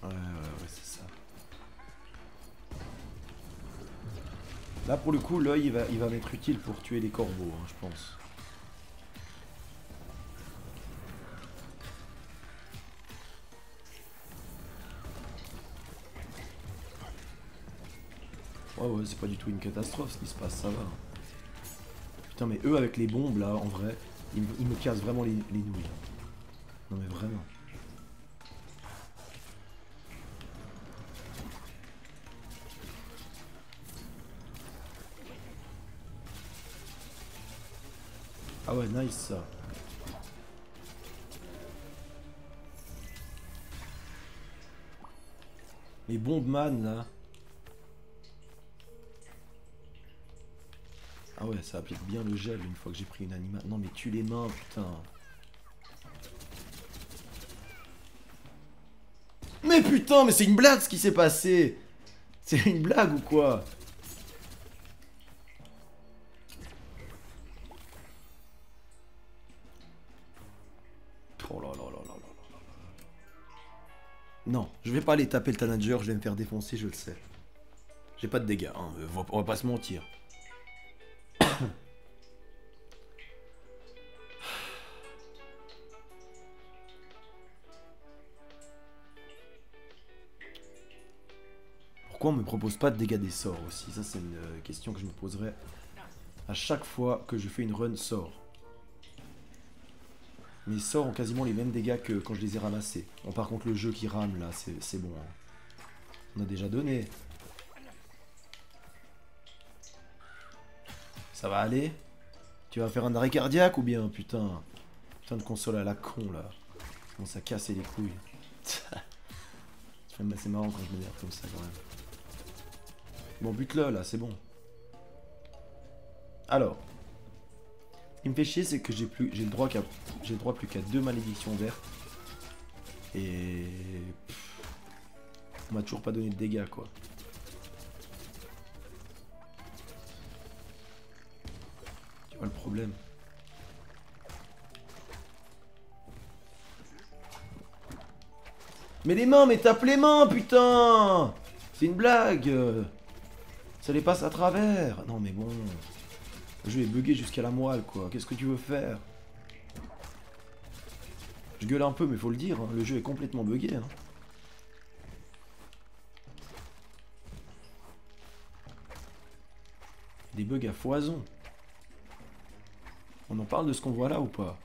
Ouais, c'est ça. Là, pour le coup, l'œil, il va m'être utile pour tuer les corbeaux, hein, je pense. Ouais, c'est pas du tout une catastrophe ce qui se passe, ça va. Putain, mais eux, avec les bombes, là, en vrai, ils me cassent vraiment les nouilles. Non, mais vraiment. Ah ouais, nice ça. Les bombes man là. Ah ouais, ça applique bien le gel une fois que j'ai pris une animale. Non mais tue les mains, putain. Mais putain, mais c'est une blague ce qui s'est passé. C'est une blague ou quoi? Oh là là là là là là. Non, je vais pas aller taper le tanager, je vais me faire défoncer, je le sais. J'ai pas de dégâts, hein, on va pas se mentir. Pourquoi on me propose pas de dégâts des sorts aussi? Ça c'est une question que je me poserai à chaque fois que je fais une run sort. Mes sorts ont quasiment les mêmes dégâts que quand je les ai ramassés. Bon, par contre le jeu qui rame là, c'est bon. Hein. On a déjà donné. Ça va aller? Tu vas faire un arrêt cardiaque ou bien? Putain. Putain de console à la con là. Comment ça casser les couilles. C'est marrant quand je m'énerve comme ça quand même. Bon, bute-le là, c'est bon. Alors. Ce qui me fait chier, c'est que j'ai le droit plus qu'à 2 malédictions vertes. Et... on m'a toujours pas donné de dégâts quoi. Tu vois le problème? Mais les mains, mais tape les mains, putain! C'est une blague! Ça les passe à travers! Non mais bon... le jeu est bugué jusqu'à la moelle, quoi. Qu'est-ce que tu veux faire? Je gueule un peu, mais faut le dire, hein. Le jeu est complètement bugué. Hein. Des bugs à foison. On en parle de ce qu'on voit là ou pas?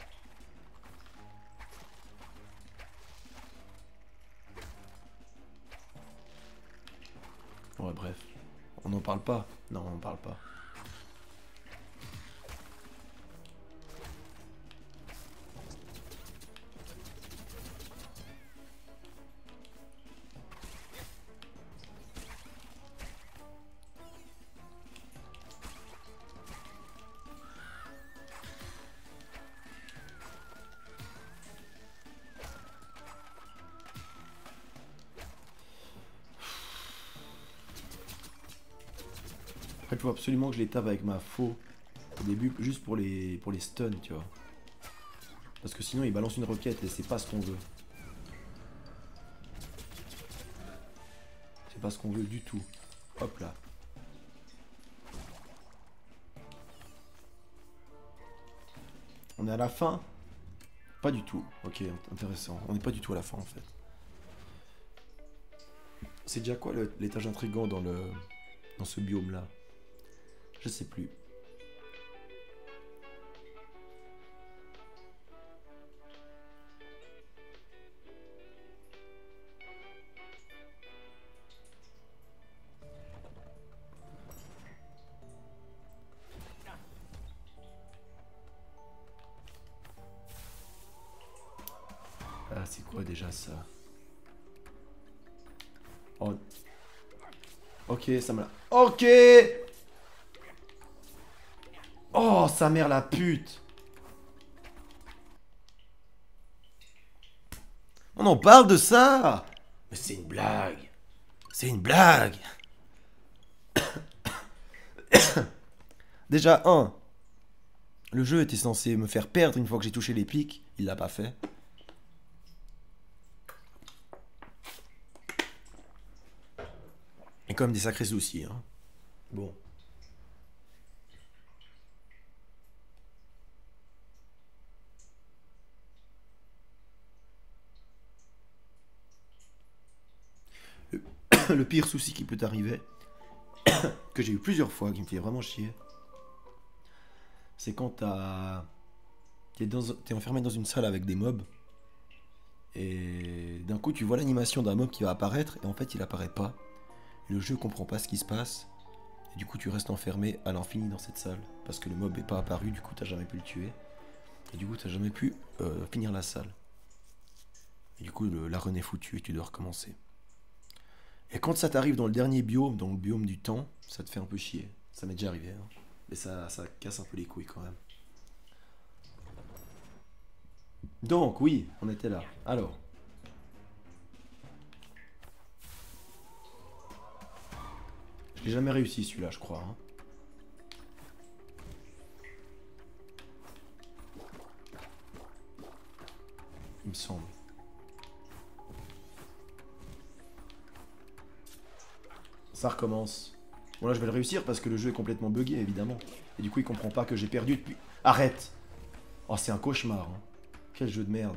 Ouais, bref. On n'en parle pas. Non, on n'en parle pas. Après, il faut absolument que je les tape avec ma faux au début, juste pour les stuns, tu vois. Parce que sinon, ils balancent une roquette et c'est pas ce qu'on veut. C'est pas ce qu'on veut du tout. Hop là. On est à la fin? Pas du tout. Ok, intéressant. On n'est pas du tout à la fin en fait. C'est déjà quoi l'étage intriguant dans ce biome là? Je sais plus. Ah, c'est quoi déjà ça? Oh. Ok, ça me l'a... Ok. Oh, sa mère la pute. On en parle de ça. Mais c'est une blague. C'est une blague. Déjà, le jeu était censé me faire perdre une fois que j'ai touché les pics. Il l'a pas fait. Et quand même des sacrés soucis, hein. Bon. Le pire souci qui peut t'arriver, que j'ai eu plusieurs fois, qui me fait vraiment chier, c'est quand t'es enfermé dans une salle avec des mobs, et d'un coup tu vois l'animation d'un mob qui va apparaître, et en fait il apparaît pas. Et le jeu comprend pas ce qui se passe, et du coup tu restes enfermé à l'infini dans cette salle, parce que le mob est pas apparu, du coup t'as jamais pu le tuer, et du coup t'as jamais pu finir la salle. Et du coup la run est foutue et tu dois recommencer. Et quand ça t'arrive dans le dernier biome, dans le biome du temps, ça te fait un peu chier. Ça m'est déjà arrivé, hein. Mais ça casse un peu les couilles quand même. Donc, oui, on était là. Alors. Je l'ai jamais réussi celui-là, je crois, hein. Il me semble. Ça recommence. Bon là je vais le réussir parce que le jeu est complètement buggé évidemment. Et du coup il comprend pas que j'ai perdu depuis... Arrête. Oh c'est un cauchemar, hein. Quel jeu de merde.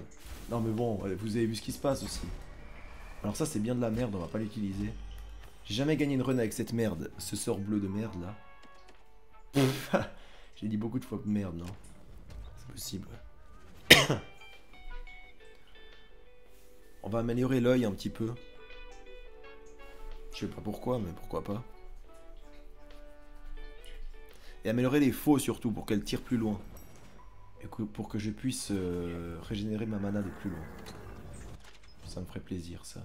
Non mais bon, vous avez vu ce qui se passe aussi. Alors ça c'est bien de la merde, on va pas l'utiliser. J'ai jamais gagné une run avec cette merde, ce sort bleu de merde là. J'ai dit beaucoup de fois merde, non? C'est possible. On va améliorer l'œil un petit peu. Je sais pas pourquoi, mais pourquoi pas. Et améliorer les faux surtout pour qu'elle tire plus loin. Et pour que je puisse régénérer ma mana de plus loin. Ça me ferait plaisir ça.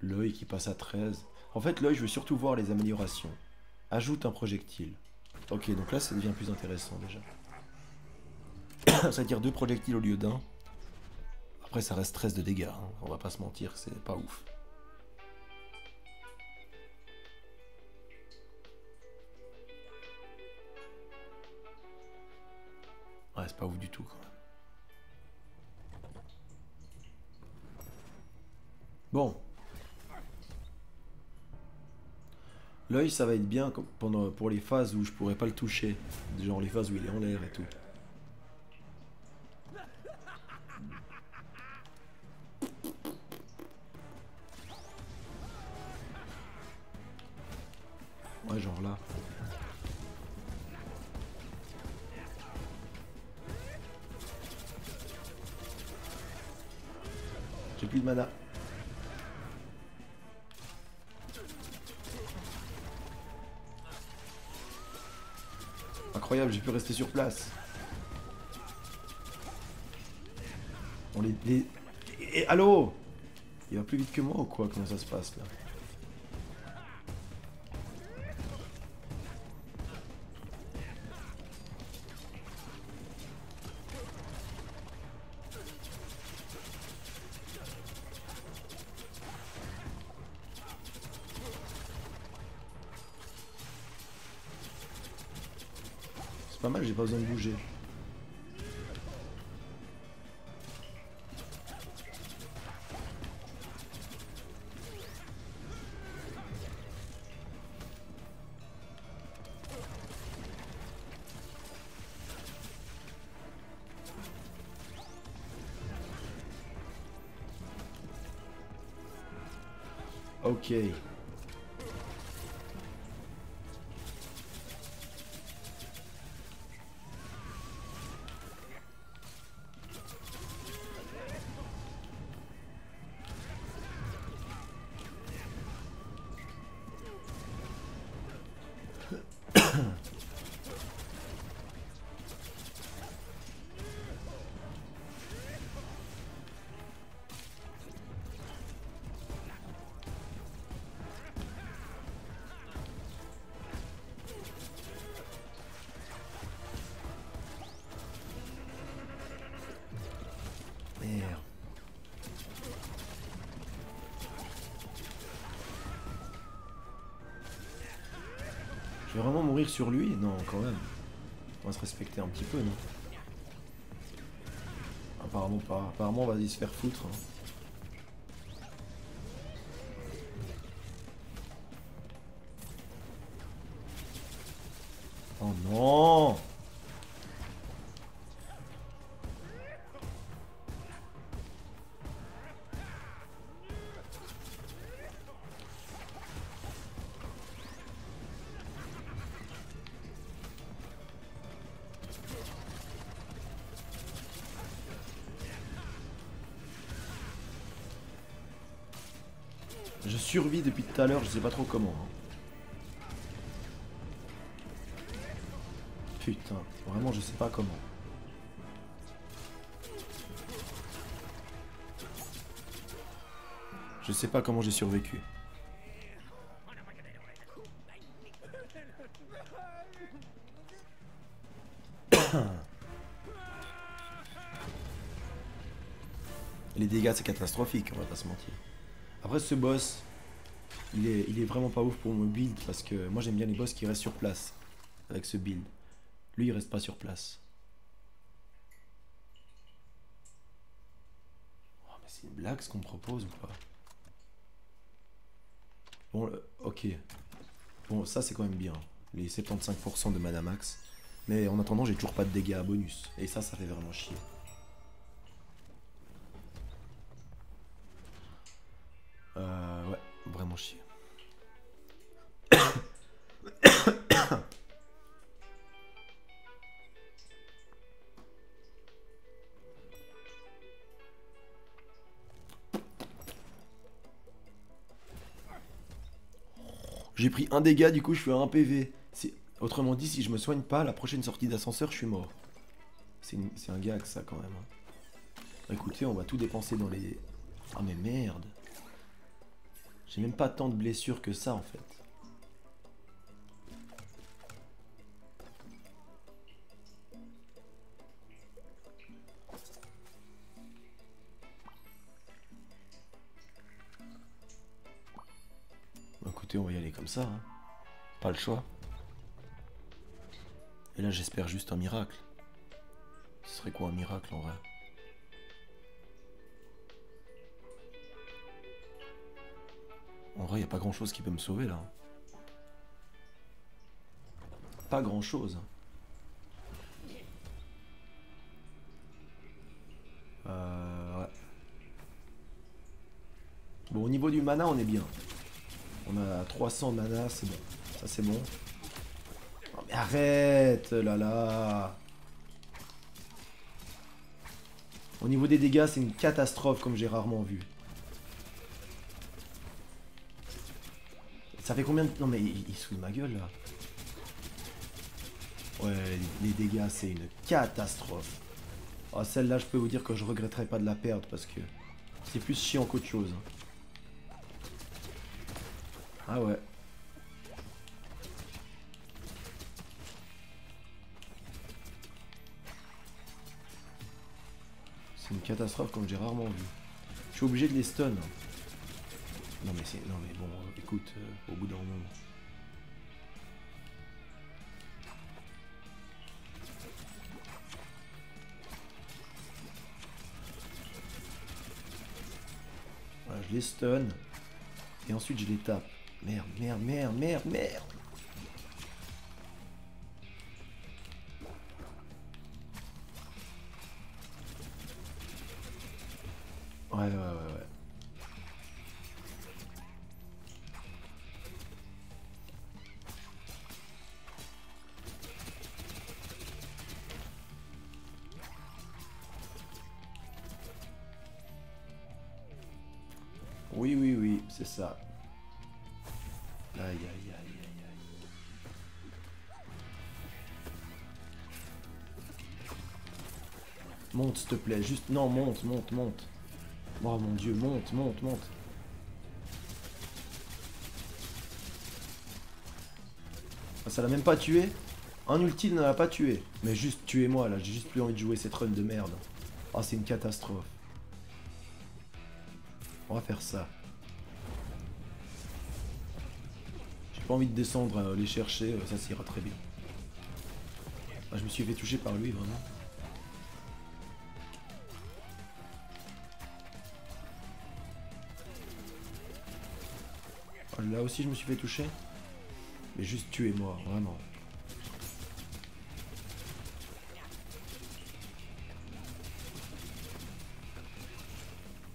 L'œil qui passe à 13. En fait l'œil je veux surtout voir les améliorations. Ajoute un projectile. Ok donc là ça devient plus intéressant déjà. Ça tire 2 projectiles au lieu d'un. Après ça reste 13 de dégâts, hein. On va pas se mentir, c'est pas ouf. Ouais, c'est pas ouf du tout quand même. Bon. L'œil ça va être bien pour les phases où je pourrais pas le toucher. Genre les phases où il est en l'air et tout. Ouais genre là. J'ai plus de mana. Incroyable, j'ai pu rester sur place. On les... Allô? Il va plus vite que moi ou quoi? Comment ça se passe là? C'est pas mal, j'ai pas besoin de bouger. Ok. Merde. Je vais vraiment mourir sur lui? Non, quand même. On va se respecter un petit peu, non? Apparemment pas. Apparemment, on va y se faire foutre. Hein. Oh non! Je survis depuis tout à l'heure, je sais pas trop comment. Hein. Putain, vraiment je sais pas comment. Je sais pas comment j'ai survécu. Les dégâts c'est catastrophique, on va pas se mentir. Après ce boss, il est vraiment pas ouf pour mon build parce que moi j'aime bien les boss qui restent sur place avec ce build. Lui il reste pas sur place. Oh, mais c'est une blague ce qu'on me propose ou pas? Bon, ok. Bon, ça c'est quand même bien. Les 75% de mana max. Mais en attendant, j'ai toujours pas de dégâts à bonus. Et ça fait vraiment chier. Ouais, vraiment chier. J'ai pris un dégât, du coup je fais un PV. Autrement dit, si je me soigne pas, la prochaine sortie d'ascenseur, je suis mort. C'est un gag ça quand même. Hein. Écoutez, on va tout dépenser dans les... Ah mais merde. J'ai même pas tant de blessures que ça en fait. Écoutez, on va y aller comme ça. Hein. Pas le choix. Et là, j'espère juste un miracle. Ce serait quoi un miracle en vrai? En vrai, y a pas grand chose qui peut me sauver là. Pas grand chose. Ouais. Bon, au niveau du mana, on est bien. On a 300 mana, c'est bon. Ça, c'est bon. Oh, mais arrête, là là. Au niveau des dégâts, c'est une catastrophe comme j'ai rarement vu. Ça fait combien de... Non mais il se fout de ma gueule là. Ouais, les dégâts, c'est une catastrophe. Oh, celle-là, je peux vous dire que je regretterais pas de la perdre parce que c'est plus chiant qu'autre chose. Ah ouais. C'est une catastrophe comme j'ai rarement vu. Je suis obligé de les stun. Non mais c'est... Non mais bon, écoute, au bout d'un moment... Voilà, je les stun. Et ensuite je les tape. Merde, merde, merde, merde, merde. Ouais, ouais, ouais, ouais. Oui, oui, oui, c'est ça. Aïe, aïe, aïe, aïe, aïe. Monte, s'il te plaît. Juste, non, monte, monte, monte. Oh mon dieu, monte, monte, monte. Ah, ça l'a même pas tué. Un ulti ne l'a pas tué. Mais juste tuez-moi là, j'ai juste plus envie de jouer cette run de merde. Ah, c'est une catastrophe. On va faire ça. J'ai pas envie de descendre les chercher, ça s'ira très bien. Ah, je me suis fait toucher par lui vraiment. Ah, là aussi je me suis fait toucher. Mais juste tuez-moi, vraiment.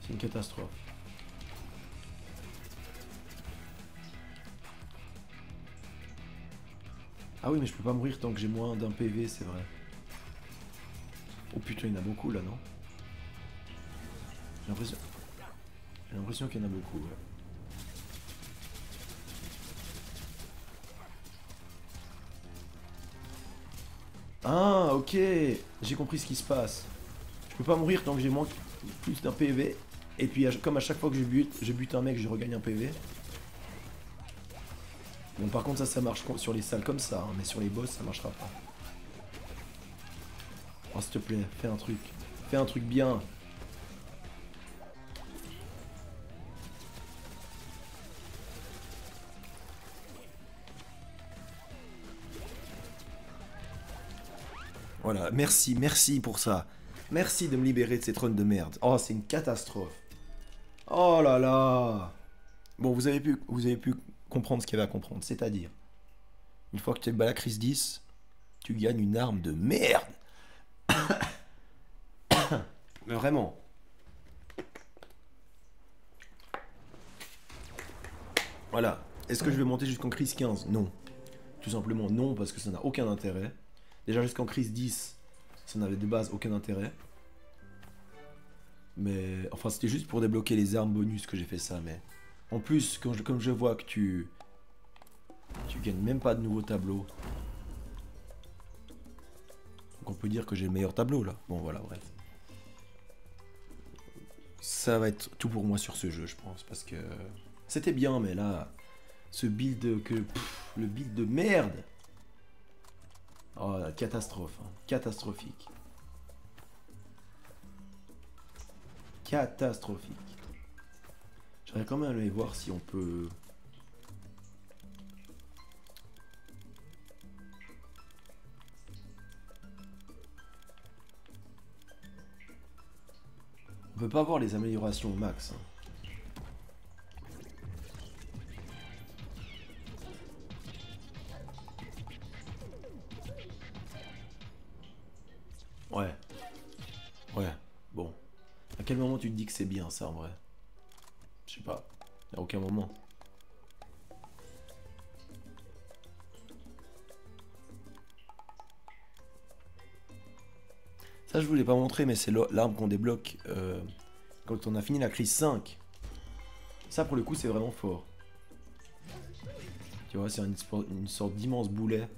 C'est une catastrophe. Ah oui, mais je peux pas mourir tant que j'ai moins d'un PV, c'est vrai. Oh putain, il y en a beaucoup là, non? J'ai l'impression qu'il y en a beaucoup, ouais. Ah, ok. J'ai compris ce qui se passe. Je peux pas mourir tant que j'ai moins plus d'un PV. Et puis, comme à chaque fois que je bute un mec, je regagne un PV. Bon, par contre, ça marche sur les salles comme ça, hein, mais sur les boss, ça marchera pas. Oh, s'il te plaît, fais un truc. Fais un truc bien. Voilà, merci, merci pour ça. Merci de me libérer de cette run de merde. Oh, c'est une catastrophe. Oh là là. Bon, vous avez pu comprendre ce qu'il y avait à comprendre. C'est-à-dire, une fois que tu es bas la crise 10, tu gagnes une arme de merde. Mais vraiment. Voilà. Est-ce que je vais monter jusqu'en crise 15? Non. Tout simplement non, parce que ça n'a aucun intérêt. Déjà jusqu'en crise 10, ça n'avait de base aucun intérêt. Mais enfin, c'était juste pour débloquer les armes bonus que j'ai fait ça. Mais en plus, comme je vois que tu gagnes même pas de nouveaux tableaux. Donc on peut dire que j'ai le meilleur tableau là. Bon voilà, bref. Ça va être tout pour moi sur ce jeu, je pense, parce que c'était bien, mais là, ce build le build de merde. Oh, catastrophe, hein. Catastrophique. Catastrophique. J'aimerais quand même aller voir si on peut... On peut pas voir les améliorations au max. Hein. Ouais. Ouais. Bon. À quel moment tu te dis que c'est bien ça en vrai? Je sais pas. À aucun moment. Ça je vous l'ai pas montré, mais c'est l'arme qu'on débloque quand on a fini la crise 5. Ça pour le coup c'est vraiment fort. Tu vois, c'est une sorte d'immense boulet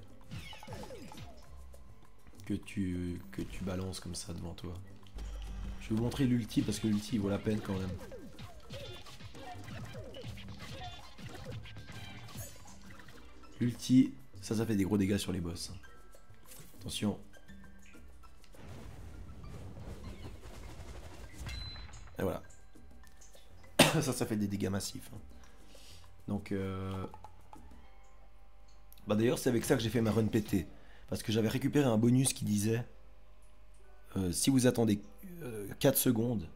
que tu balances comme ça devant toi. Je vais vous montrer l'ulti parce que l'ulti vaut la peine quand même. L'ulti, ça fait des gros dégâts sur les boss. Attention. Et voilà. Ça fait des dégâts massifs. Donc, bah d'ailleurs, c'est avec ça que j'ai fait ma run PT. Parce que j'avais récupéré un bonus qui disait si vous attendez 4 secondes,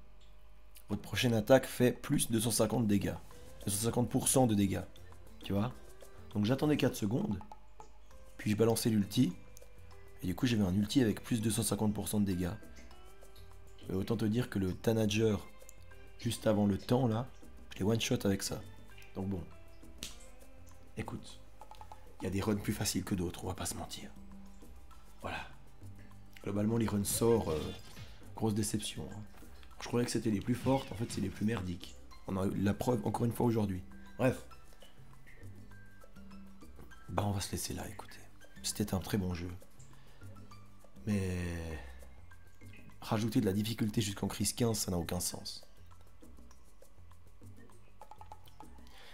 votre prochaine attaque fait plus 250 dégâts. 250% de dégâts. Tu vois? Donc j'attendais 4 secondes. Puis je balançais l'ulti. Et du coup, j'avais un ulti avec plus de 250% de dégâts. Autant te dire que le Tanager, juste avant le temps là, je l'ai one shot avec ça. Donc bon. Écoute. Il y a des runs plus faciles que d'autres, on va pas se mentir. Voilà. Globalement, les runs sortent, grosse déception. Hein. Je croyais que c'était les plus fortes, en fait c'est les plus merdiques. On a eu la preuve encore une fois aujourd'hui. Bref. Bah on va se laisser là, écoutez. C'était un très bon jeu. Mais rajouter de la difficulté jusqu'en crise 15, ça n'a aucun sens.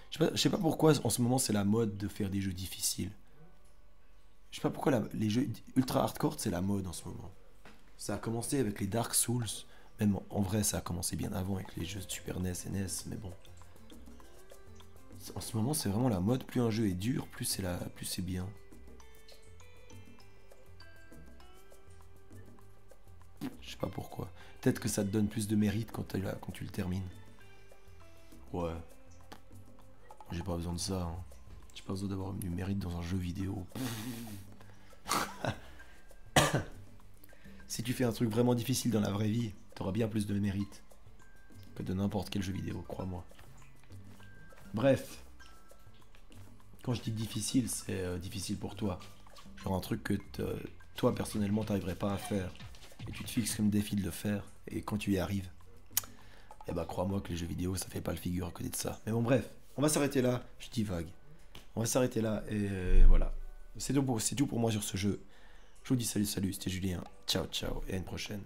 Je sais pas pourquoi en ce moment c'est la mode de faire des jeux difficiles. Je sais pas pourquoi les jeux ultra hardcore c'est la mode en ce moment. Ça a commencé avec les Dark Souls. Même en vrai ça a commencé bien avant avec les jeux de Super NES et NES, mais bon. En ce moment c'est vraiment la mode. Plus un jeu est dur, plus c'est bien. Je sais pas pourquoi. Peut-être que ça te donne plus de mérite quand tu le termines. Ouais. J'ai pas besoin de ça. Hein. J'ai pas besoin d'avoir du mérite dans un jeu vidéo. Si tu fais un truc vraiment difficile dans la vraie vie, t'auras bien plus de mérite que de n'importe quel jeu vidéo, crois-moi. Bref. Quand je dis difficile, c'est difficile pour toi. Genre un truc que toi personnellement t'arriverais pas à faire. Et tu te fixes comme défi de le faire. Et quand tu y arrives, eh bah crois-moi que les jeux vidéo ça fait pas le figure à côté de ça. Mais bon bref, on va s'arrêter là, je divague. On va s'arrêter là et voilà. C'est tout pour moi sur ce jeu. Je vous dis salut, c'était Julien. Ciao, ciao et à une prochaine.